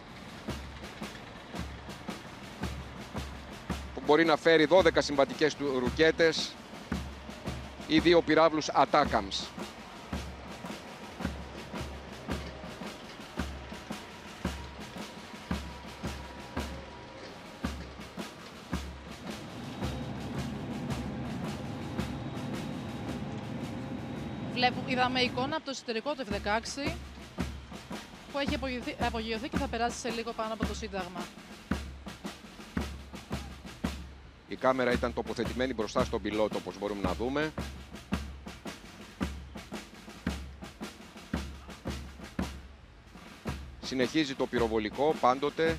[SPEAKER 1] που μπορεί να φέρει 12 συμβατικές ρουκέτες ή 2 πυράβλους Atacams.
[SPEAKER 2] Είδαμε εικόνα από το εσωτερικό του F-16 που έχει απογειωθεί και θα περάσει σε λίγο πάνω από το Σύνταγμα.
[SPEAKER 1] Η κάμερα ήταν τοποθετημένη μπροστά στον πιλότο, όπως μπορούμε να δούμε. Συνεχίζει το πυροβολικό πάντοτε.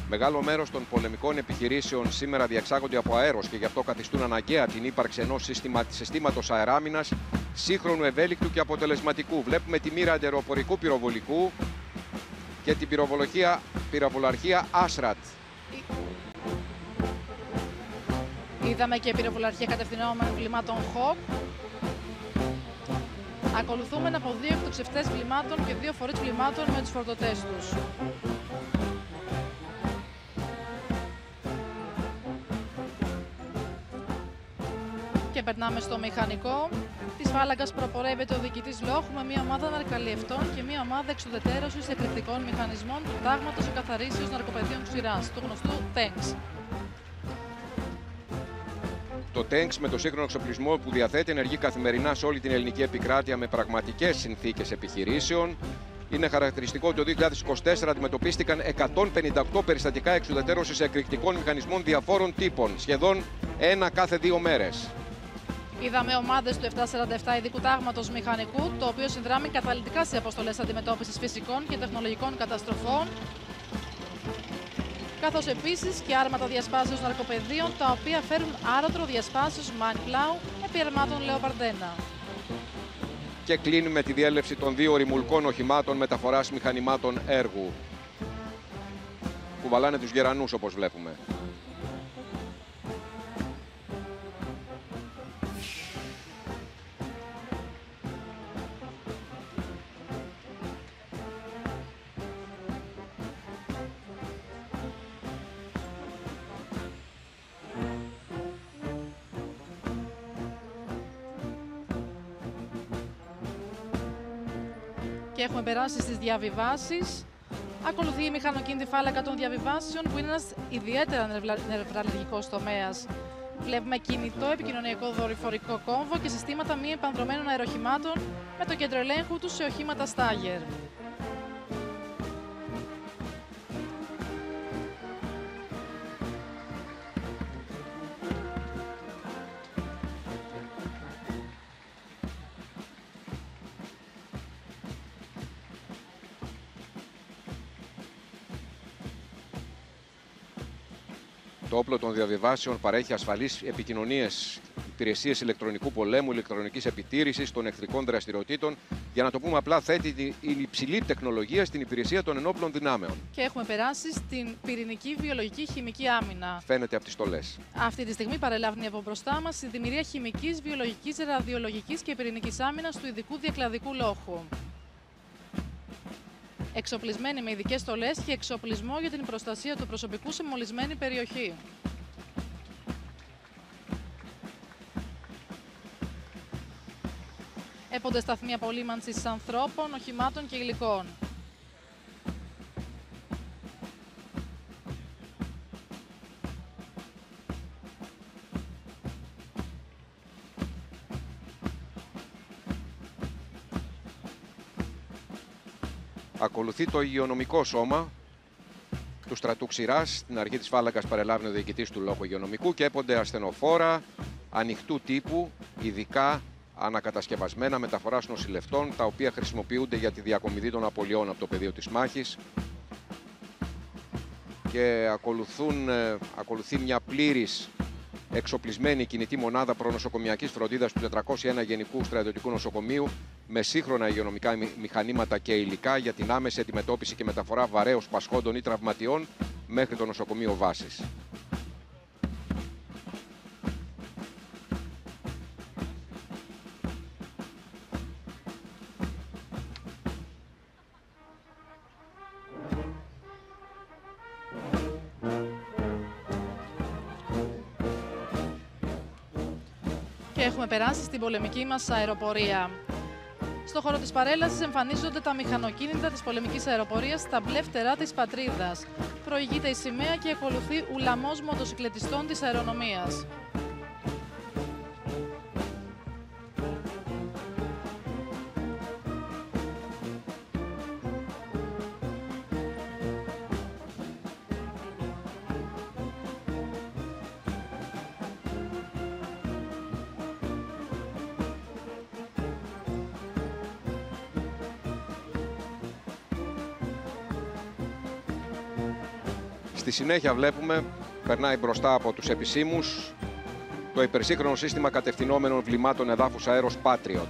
[SPEAKER 1] Μεγάλο μέρος των πολεμικών επιχειρήσεων σήμερα διεξάγονται από αέρος και γι' αυτό καθιστούν αναγκαία την ύπαρξη ενός συστήματος αεράμινας σύγχρονου, ευέλικτου και αποτελεσματικού. Βλέπουμε τη μοίρα αεροπορικού πυροβολικού και την πυροβολαρχία Asrat.
[SPEAKER 2] Είδαμε και πυροβολαρχία κατευθυνόμενων βλημάτων Hawk. Ακολουθούμε από 2 εκτοξευτές βλημάτων και 2 φορείς βλημάτων με τους φορτωτές τους. Και περνάμε στο μηχανικό. Της φάλαγγας προπορεύεται ο διοικητής λόχου με μια ομάδα ναρκαλιευτών και μια ομάδα εξουδετερώσης εκρηκτικών μηχανισμών του τάγματος εκαθαρίσεως ναρκοπαιδείων ξηράς, του γνωστού TANKS.
[SPEAKER 1] Το TANKS με το σύγχρονο εξοπλισμό που διαθέτει ενεργεί καθημερινά σε όλη την ελληνική επικράτεια με πραγματικές συνθήκες επιχειρήσεων. Είναι χαρακτηριστικό ότι το 2024 αντιμετωπίστηκαν 158 περιστατικά εξουδετερώσης εκρηκτικών μηχανισμών διαφόρων τύπων, σχεδόν ένα κάθε 2 μέρες.
[SPEAKER 2] Είδαμε ομάδες του 747 ειδικού τάγματος μηχανικού, το οποίο συνδράμει καταλυτικά σε αποστολές αντιμετώπισης φυσικών και τεχνολογικών καταστροφών, καθώς επίσης και άρματα διασπάσεως ναρκοπαιδείων, τα οποία φέρουν άρωτρο διασπάσεως μανπλάου επί αρμάτων Leopard 1.
[SPEAKER 1] Και κλείνει με τη διέλευση των 2 ρημουλκών οχημάτων μεταφοράς μηχανημάτων έργου. Κουβαλάνε τους γερανούς, όπως βλέπουμε.
[SPEAKER 2] Και έχουμε περάσει στις διαβιβάσεις. Ακολουθεί η μηχανοκίνητη φάλαγγα των διαβιβάσεων, που είναι ένας ιδιαίτερα νευραλγικός τομέας. Βλέπουμε κινητό επικοινωνιακό δορυφορικό κόμβο και συστήματα μη επανδρομένων αεροχημάτων με το κέντρο ελέγχου τους σε οχήματα Stagger.
[SPEAKER 1] Το όπλο των διαβιβάσεων παρέχει ασφαλείς επικοινωνίες, υπηρεσίες ηλεκτρονικού πολέμου, ηλεκτρονικής επιτήρησης των εχθρικών δραστηριοτήτων. Για να το πούμε απλά, θέτει την υψηλή τεχνολογία στην υπηρεσία των ενόπλων δυνάμεων.
[SPEAKER 2] Και έχουμε περάσει στην πυρηνική, βιολογική, χημική άμυνα.
[SPEAKER 1] Φαίνεται από τις στολές.
[SPEAKER 2] Αυτή τη στιγμή παρελάβει από μπροστά μας η δημιουργία χημικής, βιολογικής, ραδιολογικής και πυρηνικής άμυνας του ειδικού διακλαδικού λόχου. Εξοπλισμένοι με ειδικές στολές και εξοπλισμό για την προστασία του προσωπικού σε μολυσμένη περιοχή. Έπονται σταθμοί απολύμανσης ανθρώπων, οχημάτων και υλικών.
[SPEAKER 1] Ακολουθεί το υγειονομικό σώμα του στρατού Ξηράς. Στην αρχή της φάλαγγας παρελάβει ο διοικητής του λόχου υγειονομικού και έπονται ασθενοφόρα ανοιχτού τύπου, ειδικά ανακατασκευασμένα μεταφοράς νοσηλευτών, τα οποία χρησιμοποιούνται για τη διακομιδή των απολειών από το πεδίο της μάχης. Και ακολουθεί μια πλήρης εξοπλισμένη κινητή μονάδα προνοσοκομιακής φροντίδας του 401 Γενικού Στρατιωτικού Νοσοκομείου με σύγχρονα υγειονομικά μηχανήματα και υλικά για την άμεση αντιμετώπιση και μεταφορά βαρέως πασχόντων ή τραυματιών μέχρι το νοσοκομείο βάσης.
[SPEAKER 2] Και έχουμε περάσει στην πολεμική μας αεροπορία. Στο χώρο της παρέλασης εμφανίζονται τα μηχανοκίνητα της πολεμικής αεροπορίας στα μπλε φτερά της πατρίδας. Προηγείται η σημαία και ακολουθεί ουλαμός μοτοσυκλετιστών της αερονομίας.
[SPEAKER 1] Στη συνέχεια βλέπουμε, περνάει μπροστά από τους επισήμους, το υπερσύγχρονο σύστημα κατευθυνόμενων βλημάτων εδάφους αέρος Patriot.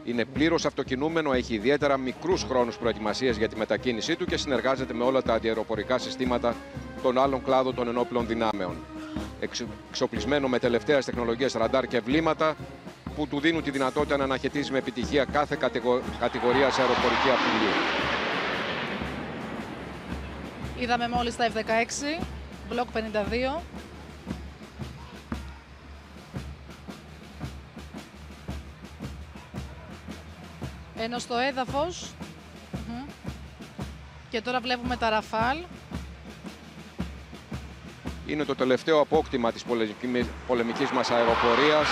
[SPEAKER 1] Είναι πλήρως αυτοκινούμενο, έχει ιδιαίτερα μικρούς χρόνους προετοιμασίας για τη μετακίνησή του και συνεργάζεται με όλα τα αντιαεροπορικά συστήματα των άλλων κλάδων των ενόπλων δυνάμεων. Εξοπλισμένο με τελευταίας τεχνολογίας ραντάρ και βλήματα που του δίνουν τη δυνατότητα να αναχαιτήσει με επιτυχία κάθε κατηγορία σε αεροπορική απειλή.
[SPEAKER 2] Είδαμε μόλις τα F-16, Block 52. Ενώ στο έδαφος, και τώρα βλέπουμε τα Ραφάλ.
[SPEAKER 1] Είναι το τελευταίο απόκτημα της πολεμικής μας αεροπορίας.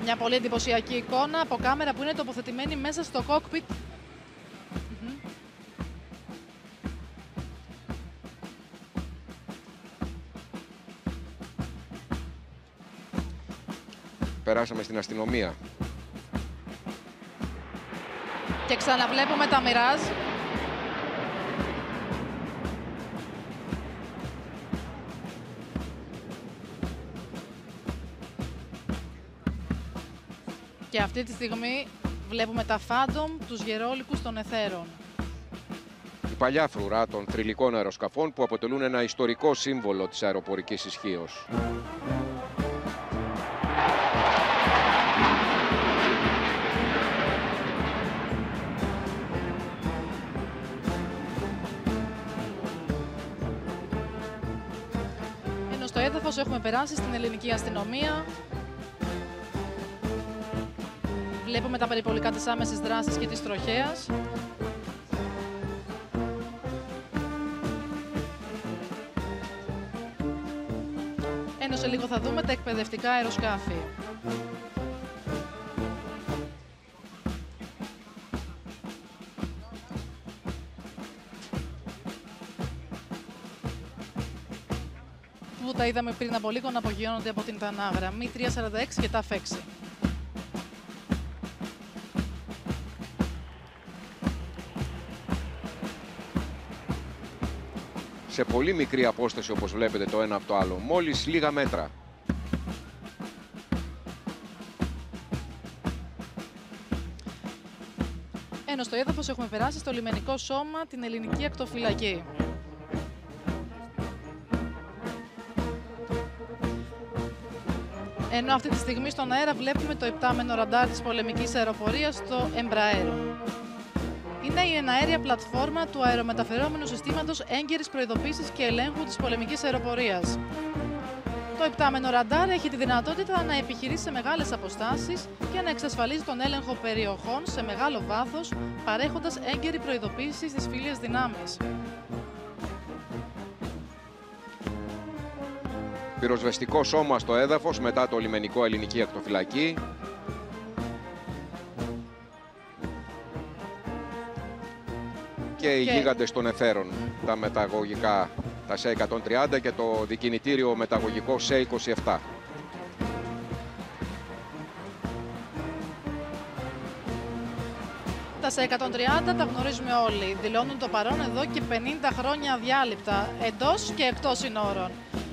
[SPEAKER 2] Μια πολύ εντυπωσιακή εικόνα από κάμερα που είναι τοποθετημένη μέσα στο κόκπιτ.
[SPEAKER 1] Περάσαμε στην αστυνομία.
[SPEAKER 2] Και ξαναβλέπουμε τα Μιράζ. Και αυτή τη στιγμή βλέπουμε τα Phantom, τους γερόλικους των εθέρων.
[SPEAKER 1] Η παλιά φρουρά των θρυλικών αεροσκαφών που αποτελούν ένα ιστορικό σύμβολο της αεροπορικής ισχύως.
[SPEAKER 2] Ενώ στο έδαφος έχουμε περάσει στην ελληνική αστυνομία. Βλέπουμε τα περιπολικά της άμεσης δράσης και της τροχέας. Ενώ σε λίγο θα δούμε τα εκπαιδευτικά αεροσκάφη. Που τα είδαμε πριν από λίγο να απογειώνονται από την Τανάγρα. Μη 346 και τα F6.
[SPEAKER 1] Σε πολύ μικρή απόσταση, όπως βλέπετε, το ένα από το άλλο. Μόλις λίγα μέτρα.
[SPEAKER 2] Ενώ στο έδαφος έχουμε περάσει στο λιμενικό σώμα την ελληνική ακτοφυλακή. Ενώ αυτή τη στιγμή στον αέρα βλέπουμε το υπτάμενο ραντάρ της πολεμικής αεροπορίας στο Embraer. Είναι η εναέρια πλατφόρμα του αερομεταφερόμενου συστήματος έγκαιρης προειδοποίησης και ελέγχου της πολεμικής αεροπορίας. Το υπτάμενο ραντάρ έχει τη δυνατότητα να επιχειρεί σε μεγάλες αποστάσεις και να εξασφαλίζει τον έλεγχο περιοχών σε μεγάλο βάθος, παρέχοντας έγκαιρη προειδοποίηση στις φίλιες δυνάμεις.
[SPEAKER 1] Πυροσβεστικό σώμα στο έδαφος μετά το λιμενικό ελληνική ακτοφυλακή. Και οι γίγαντες των εθέρων, τα μεταγωγικά, τα ΣΕ-130 και το δικινητήριο μεταγωγικό ΣΕ-27.
[SPEAKER 2] Τα ΣΕ-130 τα γνωρίζουμε όλοι. Δηλώνουν το παρόν εδώ και 50 χρόνια αδιάλειπτα, εντός και εκτός συνόρων,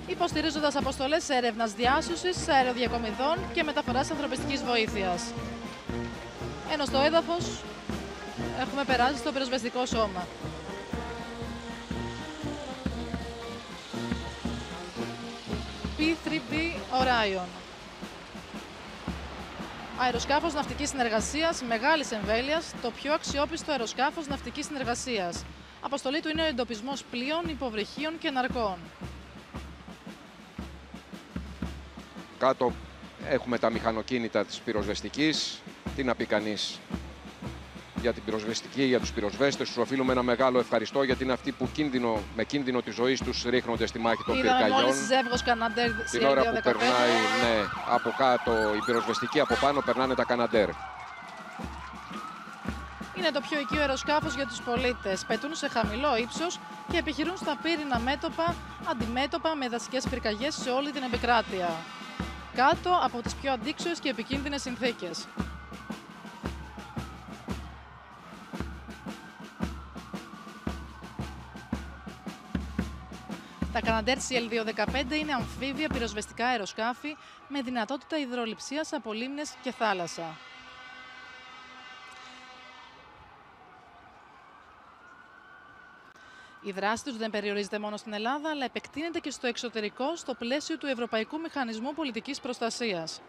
[SPEAKER 2] υποστηρίζοντας αποστολές έρευνας, διάσωσης, αεροδιακομιδών και μεταφοράς ανθρωπιστικής βοήθειας. Ενώ στο έδαφος έχουμε περάσει στο πυροσβεστικό σώμα. P-3B Orion. Αεροσκάφος ναυτικής συνεργασίας μεγάλης εμβέλειας, το πιο αξιόπιστο αεροσκάφος ναυτικής συνεργασίας. Αποστολή του είναι ο εντοπισμός πλοίων, υποβρυχίων και ναρκών.
[SPEAKER 1] Κάτω έχουμε τα μηχανοκίνητα της πυροσβεστικής. Τι να πει κανείς για την πυροσβεστική, για τους πυροσβέστες. Τους οφείλουμε ένα μεγάλο ευχαριστώ, γιατί είναι αυτοί που με κίνδυνο της ζωής τους ρίχνονται στη μάχη των πυρκαγιών.
[SPEAKER 2] Είδαμε μόλις ζεύγος Καναντέρ
[SPEAKER 1] την ώρα που περνάει, ναι, από κάτω η πυροσβεστική, από πάνω περνάνε τα Καναντέρ.
[SPEAKER 2] Είναι το πιο οικείο αεροσκάφος για τους πολίτες. Πετούν σε χαμηλό ύψος και επιχειρούν στα πύρινα μέτωπα, αντιμέτωπα με δασικές πυρκαγιές σε όλη την επικράτεια. Κάτω από τις πιο αντίξωες και επικίνδυνες συνθήκες. Τα Καναντέρ CL-215 είναι αμφίβια πυροσβεστικά αεροσκάφη με δυνατότητα υδρολειψίας από λίμνες και θάλασσα. Η δράση τους δεν περιορίζεται μόνο στην Ελλάδα, αλλά επεκτείνεται και στο εξωτερικό, στο πλαίσιο του Ευρωπαϊκού Μηχανισμού Πολιτικής Προστασίας.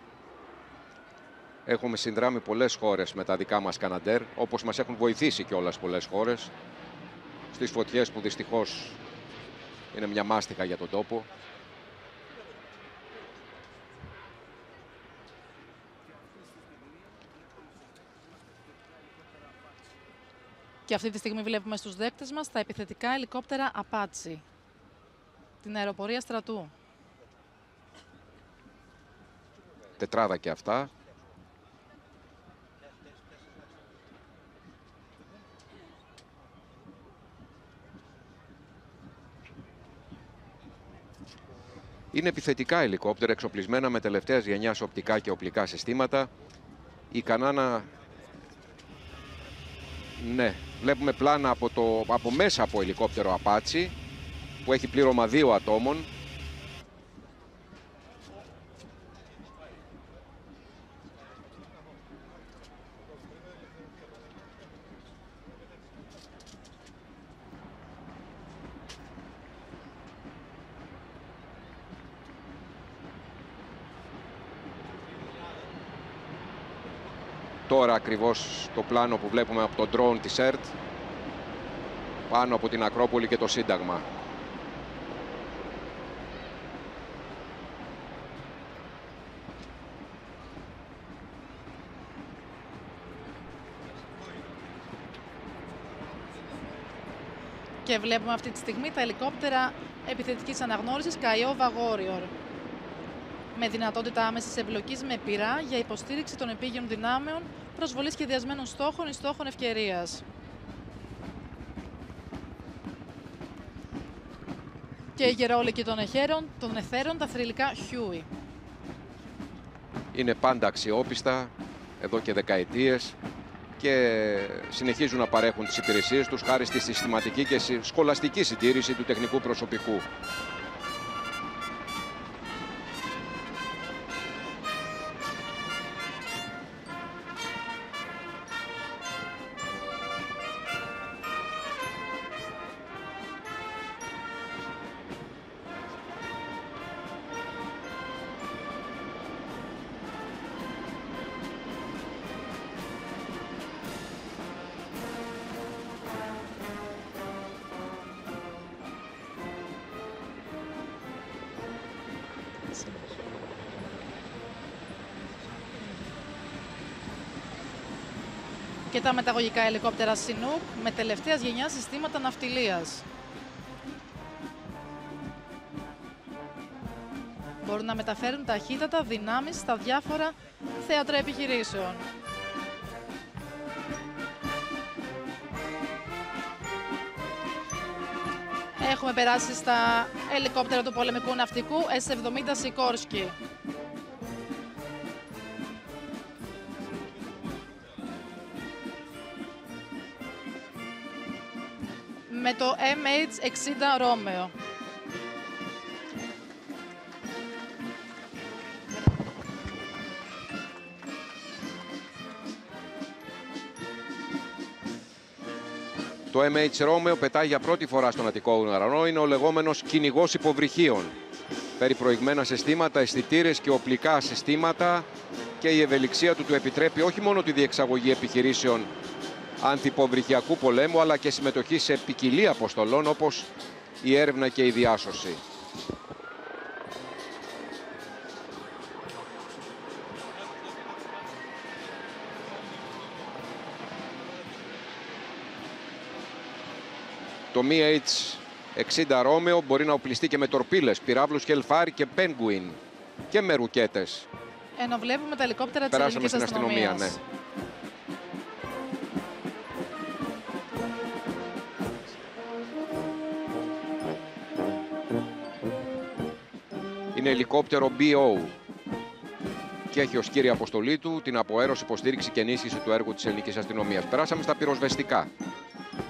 [SPEAKER 1] Έχουμε συνδράμει πολλές χώρες με τα δικά μας Καναντέρ, όπως μας έχουν βοηθήσει κιόλας πολλές χώρες στις φωτιές που δυστυχώς είναι μια μάστιγα για τον τόπο.
[SPEAKER 2] Και αυτή τη στιγμή βλέπουμε στους δέκτες μας τα επιθετικά ελικόπτερα Apache, την αεροπορία στρατού.
[SPEAKER 1] Τετράδα και αυτά. Είναι επιθετικά ελικόπτερα εξοπλισμένα με τελευταίας γενιάς οπτικά και οπλικά συστήματα. Ικανά να... Ναι, βλέπουμε πλάνα από μέσα από ελικόπτερο Apache που έχει πλήρωμα 2 ατόμων. Τώρα ακριβώς το πλάνο που βλέπουμε από το drone της ΕΡΤ πάνω από την Ακρόπολη και το Σύνταγμα.
[SPEAKER 2] Και βλέπουμε αυτή τη στιγμή τα ελικόπτερα επιθετικής αναγνώρισης Kiowa Warrior, με δυνατότητα άμεσης εμπλοκής με πυρά για υποστήριξη των επίγειων δυνάμεων, προσβολή σχεδιασμένων στόχων ή στόχων ευκαιρίας. Και η γερόλικη των εθέρων, τα θρυλικά Huey.
[SPEAKER 1] Είναι πάντα αξιόπιστα εδώ και δεκαετίες και συνεχίζουν να παρέχουν τις υπηρεσίες τους χάρη στη συστηματική και σχολαστική συντήρηση του τεχνικού προσωπικού.
[SPEAKER 2] Και τα μεταγωγικά ελικόπτερα Chinook με τελευταίας γενιάς συστήματα ναυτιλίας. Μπορούν να μεταφέρουν ταχύτατα δυνάμεις στα διάφορα θέατρα επιχειρήσεων. Έχουμε περάσει στα ελικόπτερα του πολεμικού ναυτικού S-70 Sikorsky. Με το MH-60 Romeo.
[SPEAKER 1] Το MH Romeo πετάει για πρώτη φορά στον Αττικό ουρανό. Είναι ο λεγόμενος κυνηγός υποβρυχίων. Φέρει προηγμένα συστήματα, αισθητήρες και οπλικά συστήματα και η ευελιξία του επιτρέπει όχι μόνο τη διεξαγωγή επιχειρήσεων αντιποβρυχιακού πολέμου, αλλά και συμμετοχή σε ποικιλία αποστολών όπως η έρευνα και η διάσωση. Το MH-60 Romeo μπορεί να οπλιστεί και με τορπίλες, πυράβλους Hellfire και Penguin και με ρουκέτες.
[SPEAKER 2] Ενώ βλέπουμε τα ελικόπτερα της ελληνικής αστυνομίας.
[SPEAKER 1] Ναι. Είναι ελικόπτερο BO και έχει ως κύρια αποστολή του την αποαέρωση, υποστήριξη και ενίσχυση του έργου της ελληνικής αστυνομίας. Περάσαμε στα πυροσβεστικά.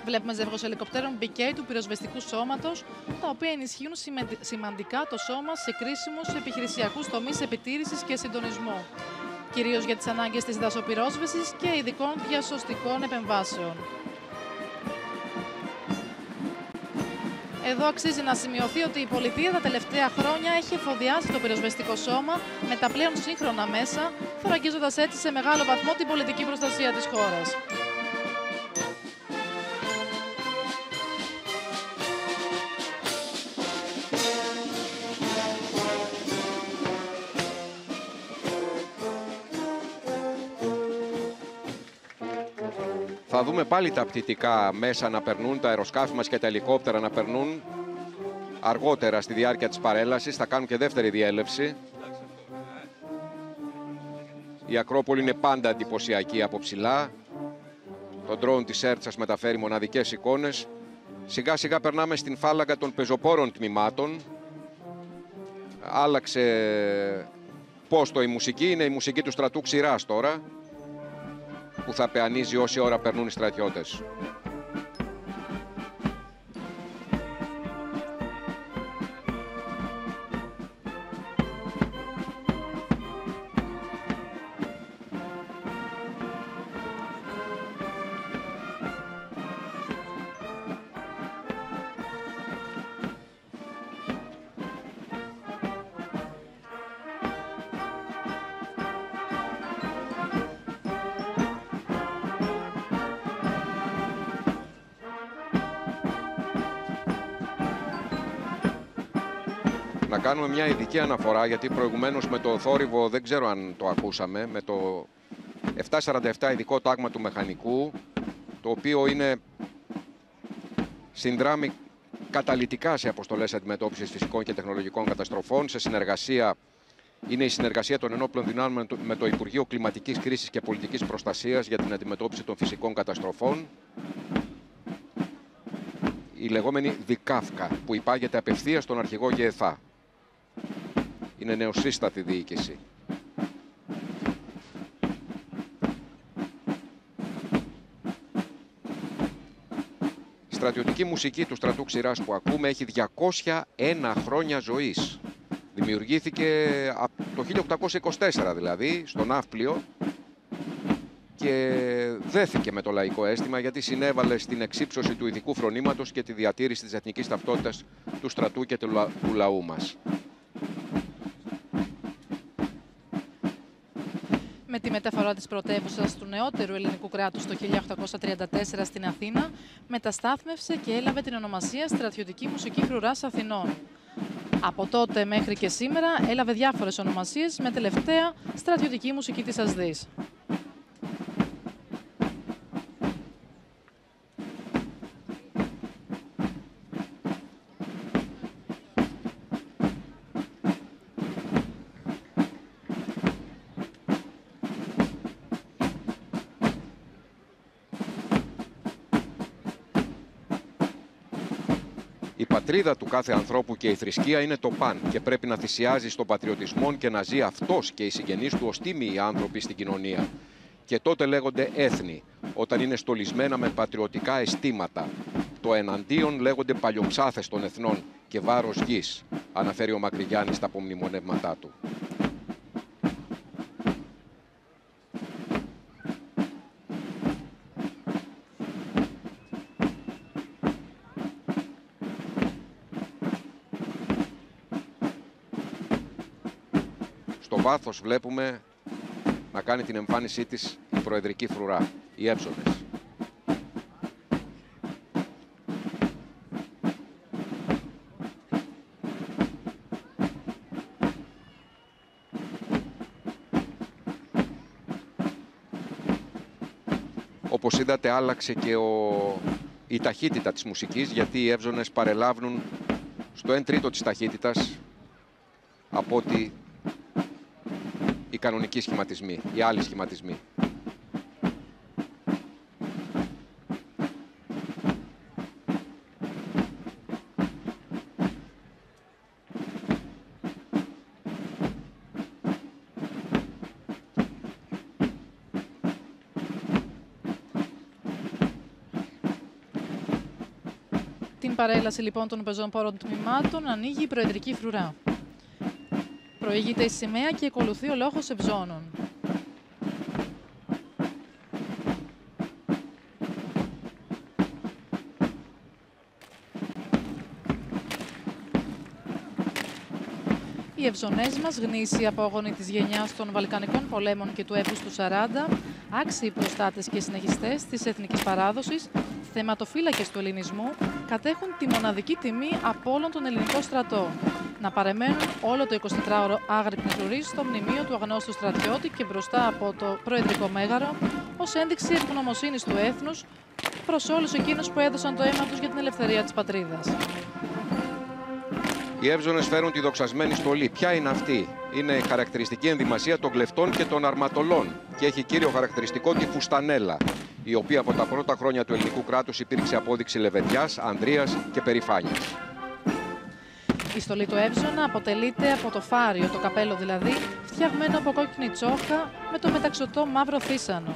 [SPEAKER 2] Βλέπουμε ζεύγος ελικοπτέρων BK του πυροσβεστικού σώματος, τα οποία ενισχύουν σημαντικά το σώμα σε κρίσιμους επιχειρησιακούς τομείς επιτήρησης και συντονισμού, κυρίως για τις ανάγκες της δασοπυρόσβεσης και ειδικών διασωστικών επεμβάσεων. Εδώ αξίζει να σημειωθεί ότι η πολιτεία τα τελευταία χρόνια έχει εφοδιάσει το πυροσβεστικό σώμα με τα πλέον σύγχρονα μέσα, θωρακίζοντας έτσι σε μεγάλο βαθμό την πολιτική προστασία της χώρας.
[SPEAKER 1] Θα δούμε πάλι τα πτυτικά μέσα να περνούν, τα αεροσκάφη μας και τα ελικόπτερα να περνούν αργότερα στη διάρκεια της παρέλασης. Θα κάνουν και δεύτερη διέλευση. Η Ακρόπολη είναι πάντα εντυπωσιακή από ψηλά. Το ντρόουν της Έρτσας μεταφέρει μοναδικές εικόνες. Σιγά σιγά περνάμε στην φάλαγγα των πεζοπόρων τμήματων. Άλλαξε πόστο η μουσική, είναι η μουσική του στρατού Ξηράς τώρα, που θα πεανίζει όση ώρα περνούν οι στρατιώτες. Να κάνουμε μια ειδική αναφορά, γιατί προηγουμένως με το θόρυβο, δεν ξέρω αν το ακούσαμε, με το 747 ειδικό τάγμα του μηχανικού, το οποίο είναι συνδράμει καταλυτικά σε αποστολές αντιμετώπισης φυσικών και τεχνολογικών καταστροφών. Είναι η συνεργασία των ενόπλων δυνάμεων με το Υπουργείο Κλιματικής Κρίσης και Πολιτικής Προστασίας για την αντιμετώπιση των φυσικών καταστροφών. Η λεγόμενη ΔΙΚΑΦΚΑ, που υπάγεται απευθείας στον αρχηγό ΓΕΘΑ. Είναι νεοσύστατη διοίκηση. Η στρατιωτική μουσική του στρατού Ξηράς που ακούμε έχει 201 χρόνια ζωής. Δημιουργήθηκε από το 1824 δηλαδή, στο Ναύπλιο, και δέθηκε με το λαϊκό αίσθημα γιατί συνέβαλε στην εξύψωση του ηθικού φρονήματος και τη διατήρηση της εθνικής ταυτότητας του στρατού και του λαού μας.
[SPEAKER 2] Με τη μεταφορά της πρωτεύουσας του νεότερου ελληνικού κράτους το 1834 στην Αθήνα, μεταστάθμευσε και έλαβε την ονομασία Στρατιωτική Μουσική Φρουράς Αθηνών. Από τότε μέχρι και σήμερα έλαβε διάφορες ονομασίες, με τελευταία Στρατιωτική Μουσική της Ασδής.
[SPEAKER 1] Η πατρίδα του κάθε ανθρώπου και η θρησκεία είναι το παν και πρέπει να θυσιάζει στον πατριωτισμό και να ζει αυτός και οι συγγενείς του ως τίμιοι άνθρωποι στην κοινωνία. Και τότε λέγονται έθνη, όταν είναι στολισμένα με πατριωτικά αισθήματα. Το εναντίον λέγονται παλιοψάθες των εθνών και βάρος γης, αναφέρει ο Μακρυγιάννης στα απομνημονεύματά του. Στο βάθος βλέπουμε να κάνει την εμφάνισή της η προεδρική φρουρά, οι Εύζωνες. Όπως είδατε, άλλαξε και η ταχύτητα της μουσικής, γιατί οι Εύζωνες παρελάβουν στο 1/3 της ταχύτητας από ότι οι κανονικοί σχηματισμοί, οι άλλοι σχηματισμοί.
[SPEAKER 2] Την παρέλαση λοιπόν των πεζοπόρων τμήματων ανοίγει η προεδρική φρουρά. Προηγείται η σημαία και ακολουθεί ο λόχος Ευζώνων. Οι Ευζωνές μας, γνήσιοι απόγονοι της γενιάς των Βαλκανικών πολέμων και του έπους του 40, άξιοι προστάτες και συνεχιστές της εθνικής παράδοσης, θεματοφύλακες του ελληνισμού κατέχουν τη μοναδική τιμή από όλον τον ελληνικό στρατό. Να παρεμένουν όλο το 24ωρο άγρυπνοι φρουροί στο μνημείο του αγνώστου στρατιώτη και μπροστά από το Προεδρικό Μέγαρο, ως ένδειξη ευγνωμοσύνης του έθνους προς όλους εκείνους που έδωσαν το αίμα τους για την ελευθερία της πατρίδας.
[SPEAKER 1] Οι Εύζωνες φέρουν τη δοξασμένη στολή. Ποια είναι αυτή? Είναι η χαρακτηριστική ενδυμασία των κλεφτών και των αρματολών και έχει κύριο χαρακτηριστικό τη φουστανέλα, η οποία από τα πρώτα χρόνια του ελληνικού κράτους υπήρξε απόδειξη λεβεδιάς, ανδρείας και περηφάνειας.
[SPEAKER 2] Η στολή του Εύζωνα αποτελείται από το φάριο, το καπέλο δηλαδή, φτιαγμένο από κόκκινη τσόχα με το μεταξωτό μαύρο θύσανο.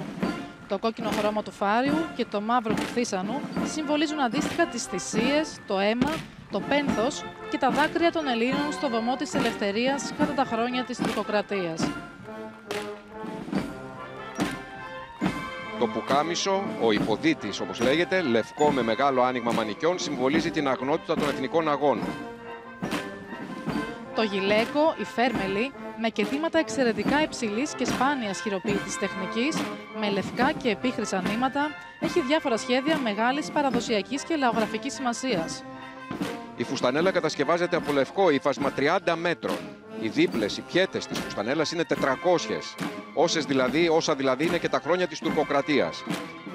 [SPEAKER 2] Το κόκκινο χρώμα του φάριου και το μαύρο του θύσανου συμβολίζουν αντίστοιχα τις θυσίες, το αίμα, το πένθος και τα δάκρυα των Ελλήνων στο βωμό της ελευθερίας κατά τα χρόνια της τουρκοκρατίας.
[SPEAKER 1] Το πουκάμισο, ο υποδίτης όπως λέγεται, λευκό με μεγάλο άνοιγμα μανικιών, συμβολίζει την αγνότητα των εθνικών αγώνων.
[SPEAKER 2] Το γυλαίκο, η φέρμελη, με κεντήματα εξαιρετικά υψηλής και σπάνιας χειροποίητης τεχνικής, με λευκά και επίχρησα νήματα, έχει διάφορα σχέδια μεγάλης παραδοσιακής και λαογραφικής σημασίας.
[SPEAKER 1] Η φουστανέλα κατασκευάζεται από λευκό ύφασμα 30 μέτρων. Οι δίπλες, οι πιέτες της φουστανέλας είναι 400, όσα δηλαδή είναι και τα χρόνια της τουρκοκρατίας.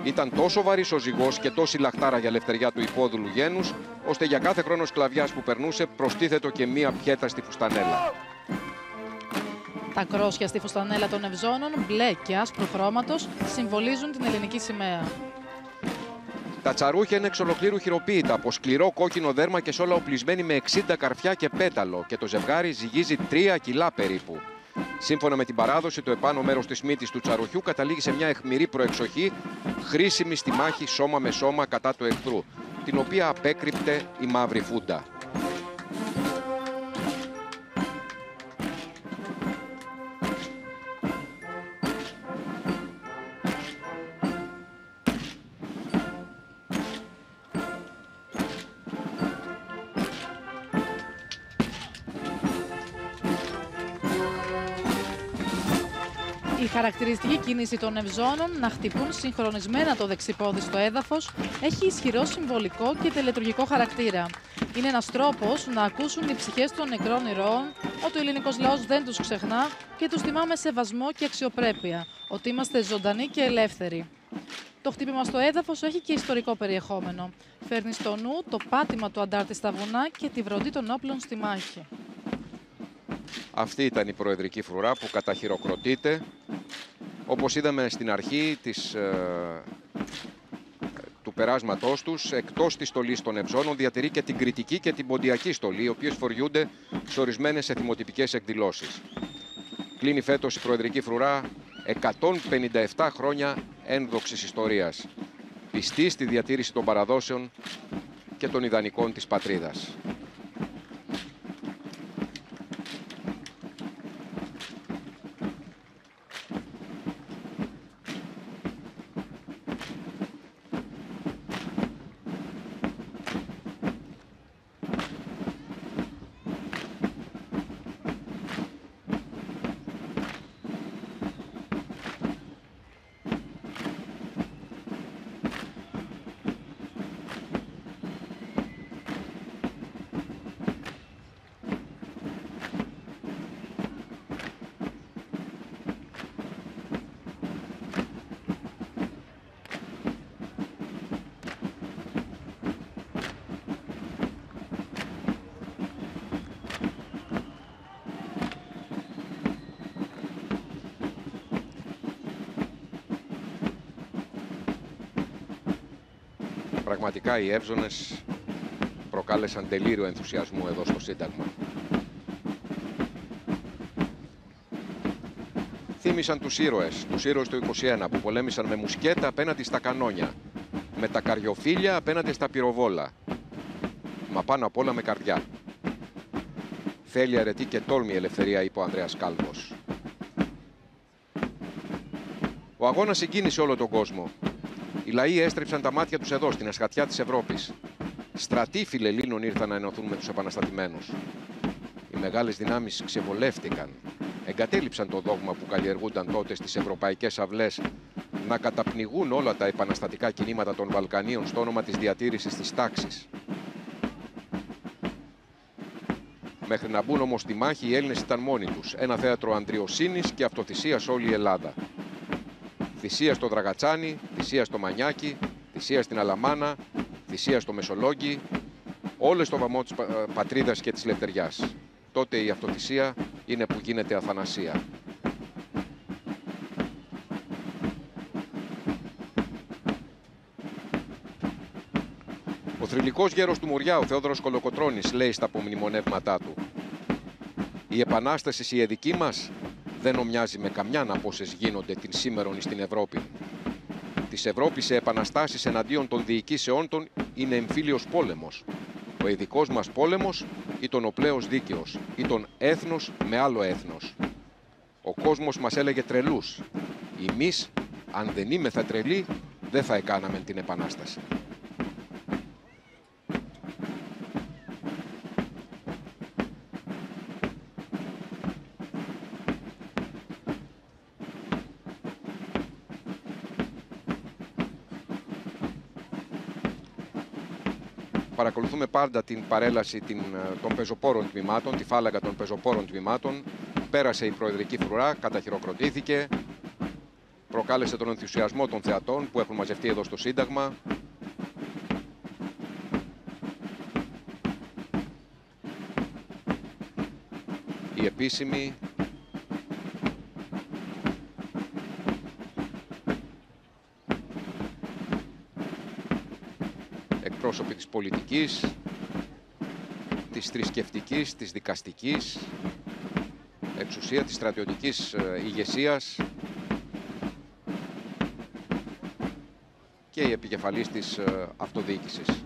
[SPEAKER 1] Ήταν τόσο βαρύς ο ζυγός και τόση λαχτάρα για ελευθεριά του υπόδουλου γένους, ώστε για κάθε χρόνο σκλαβιάς που περνούσε προστίθετο και μία πιέτα στη φουστανέλα.
[SPEAKER 2] Τα κρόσια στη φουστανέλα των Ευζώνων, μπλε και άσπρου χρώματος, συμβολίζουν την ελληνική σημαία.
[SPEAKER 1] Τα τσαρούχια είναι εξ ολοκλήρου χειροποίητα από σκληρό κόκκινο δέρμα και σόλα οπλισμένη με 60 καρφιά και πέταλο και το ζευγάρι ζυγίζει 3 κιλά περίπου. Σύμφωνα με την παράδοση, το επάνω μέρος της μύτης του τσαρουχιού καταλήγει σε μια αιχμηρή προεξοχή, χρήσιμη στη μάχη σώμα με σώμα κατά του εχθρού, την οποία απέκρυπτε η μαύρη φούντα.
[SPEAKER 2] Η χαρακτηριστική κίνηση των Ευζώνων να χτυπούν συγχρονισμένα το δεξιπόδι στο έδαφος έχει ισχυρό συμβολικό και τελετουργικό χαρακτήρα. Είναι ένας τρόπος να ακούσουν οι ψυχές των νεκρών ηρώων ότι ο ελληνικός λαός δεν τους ξεχνά και τους τιμά με σεβασμό και αξιοπρέπεια, ότι είμαστε ζωντανοί και ελεύθεροι. Το χτύπημα στο έδαφος έχει και ιστορικό περιεχόμενο. Φέρνει στο νου το πάτημα του αντάρτη στα βουνά και τη βροντή των όπλων στη μάχη.
[SPEAKER 1] Αυτή ήταν η προεδρική φρουρά που καταχειροκροτείται. Όπως είδαμε στην αρχή του περάσματός τους, εκτός της στολής των Ευζώνων, διατηρεί και την κριτική και την ποντιακή στολή, οι οποίες φοριούνται σε ορισμένες εθιμοτυπικές εκδηλώσεις. Κλείνει φέτος η προεδρική φρουρά 157 χρόνια ένδοξης ιστορίας, πιστή στη διατήρηση των παραδόσεων και των ιδανικών της πατρίδας. Πραγματικά οι Εύζωνες προκάλεσαν τελείριο ενθουσιασμού εδώ στο Σύνταγμα. Θύμισαν τους ήρωες του 21 που πολέμησαν με μουσκέτα απέναντι στα κανόνια, με τα καριοφύλια απέναντι στα πυροβόλα, μα πάνω απ' όλα με καρδιά. Θέλει αρετή και τόλμη η ελευθερία, είπε ο Ανδρέας Κάλβος. Ο αγώνας συγκίνησε όλο τον κόσμο. Οι λαοί έστρεψαν τα μάτια τους εδώ, στην εσχατιά της Ευρώπης. Στρατοί φιλελλήνων ήρθαν να ενωθούν με τους επαναστατημένους. Οι μεγάλες δυνάμεις ξεβολεύτηκαν. Εγκατέλειψαν το δόγμα που καλλιεργούνταν τότε στις ευρωπαϊκές αυλές να καταπνιγούν όλα τα επαναστατικά κινήματα των Βαλκανίων στο όνομα της διατήρησης της τάξης. Μέχρι να μπουν όμως στη μάχη, οι Έλληνες ήταν μόνοι τους. Ένα θέατρο αντριοσύνης και αυτοθυσίας όλη η Ελλάδα. Θυσία στο Δραγατσάνι, θυσία στο Μανιάκι, θυσία στην Αλαμάνα, θυσία στο Μεσολόγγι, όλες στο βαμμό της πατρίδας και της λευτεριάς. Τότε η αυτοθυσία είναι που γίνεται αθανασία. Ο θρυλικός γέρος του Μουριά, ο Θεόδωρος Κολοκοτρώνης, λέει στα απομνημονεύματά του: «Η επανάσταση η εδική μας δεν ομοιάζει με καμιάν από όσες γίνονται την σήμερον στην Ευρώπη. Της Ευρώπης σε επαναστάσεις εναντίον των διοικήσεών των είναι εμφύλιος πόλεμος. Ο ειδικός μας πόλεμος ήταν ο πλέος δίκαιος, ήταν έθνος με άλλο έθνος. Ο κόσμος μας έλεγε τρελούς. Εμείς, αν δεν είμεθα τρελοί, δεν θα εκάναμε την επανάσταση». Παρακολουθούμε πάντα την παρέλαση των πεζοπόρων τμήματων, τη φάλαγγα των πεζοπόρων τμήματων. Πέρασε η προεδρική φρουρά, καταχειροκροτήθηκε, προκάλεσε τον ενθουσιασμό των θεατών που έχουν μαζευτεί εδώ στο Σύνταγμα. Οι επίσημοι, εκπρόσωποι της πολιτικής, της θρησκευτικής, της δικαστικής, εξουσία της στρατιωτικής ηγεσίας και η επικεφαλής της αυτοδιοίκησης.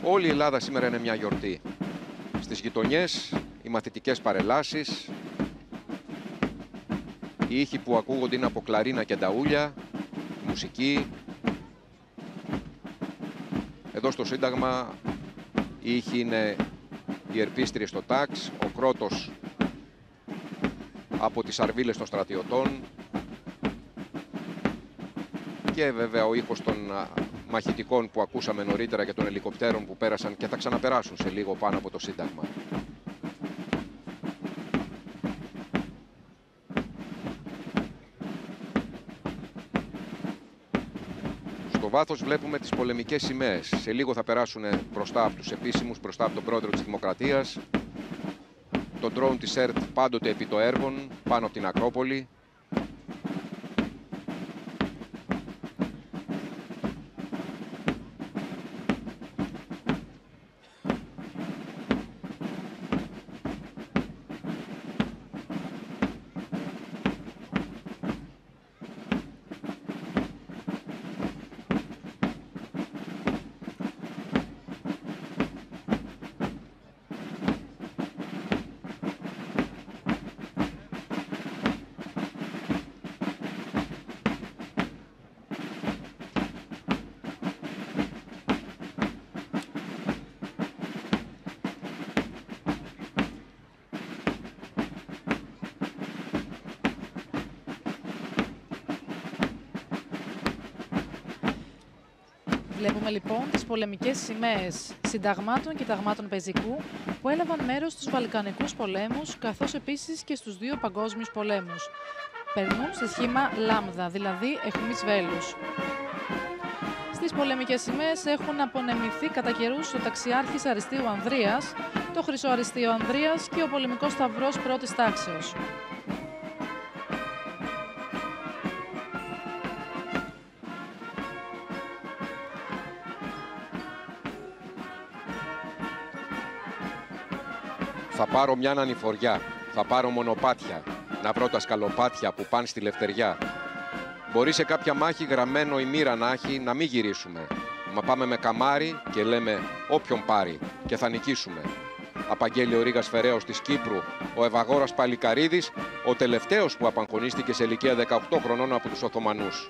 [SPEAKER 1] Όλη η Ελλάδα σήμερα είναι μια γιορτή. Στις γειτονιές οι μαθητικές παρελάσεις, οι ήχοι που ακούγονται είναι από κλαρίνα και νταούλια, μουσική. Εδώ στο Σύνταγμα οι ήχοι είναι οι ερπίστριες στο τάξ, ο κρότος από τις αρβίλες των στρατιωτών και βέβαια ο ήχος των μαχητικών που ακούσαμε νωρίτερα και των ελικοπτέρων που πέρασαν και θα ξαναπεράσουν σε λίγο πάνω από το Σύνταγμα. Στο βάθος βλέπουμε τις πολεμικές σημαίες. Σε λίγο θα περάσουν μπροστά από τους επίσημους, μπροστά από τον πρόεδρο της Δημοκρατίας. Το drone της ΕΡΤ πάντοτε επί το έργων, πάνω από την Ακρόπολη.
[SPEAKER 2] Βλέπουμε λοιπόν τις πολεμικές σημαίες συνταγμάτων και ταγμάτων πεζικού που έλαβαν μέρος στους Βαλκανικούς πολέμους, καθώς επίσης και στους δύο παγκόσμιους πολέμους. Περνούν σε σχήμα λάμδα, δηλαδή αιχμής βέλους. Στις πολεμικές σημαίες έχουν απονεμηθεί κατά καιρούς ο ταξιάρχης Αριστείου Ανδρείας, το Χρυσό Αριστείο Ανδρείας και ο πολεμικός σταυρός πρώτης τάξεως.
[SPEAKER 1] Θα πάρω μια ανηφοριά, θα πάρω μονοπάτια, να βρω τα σκαλοπάτια που πάνε στη λευτεριά. Μπορεί σε κάποια μάχη γραμμένο η μοίρα να έχει να μην γυρίσουμε. Μα πάμε με καμάρι και λέμε όποιον πάρει και θα νικήσουμε. Απαγγέλει ο Ρήγας Φεραίος της Κύπρου, ο Ευαγόρας Παλικαρίδης, ο τελευταίος που απαγχωνίστηκε σε ηλικία 18 χρονών από τους Οθωμανούς.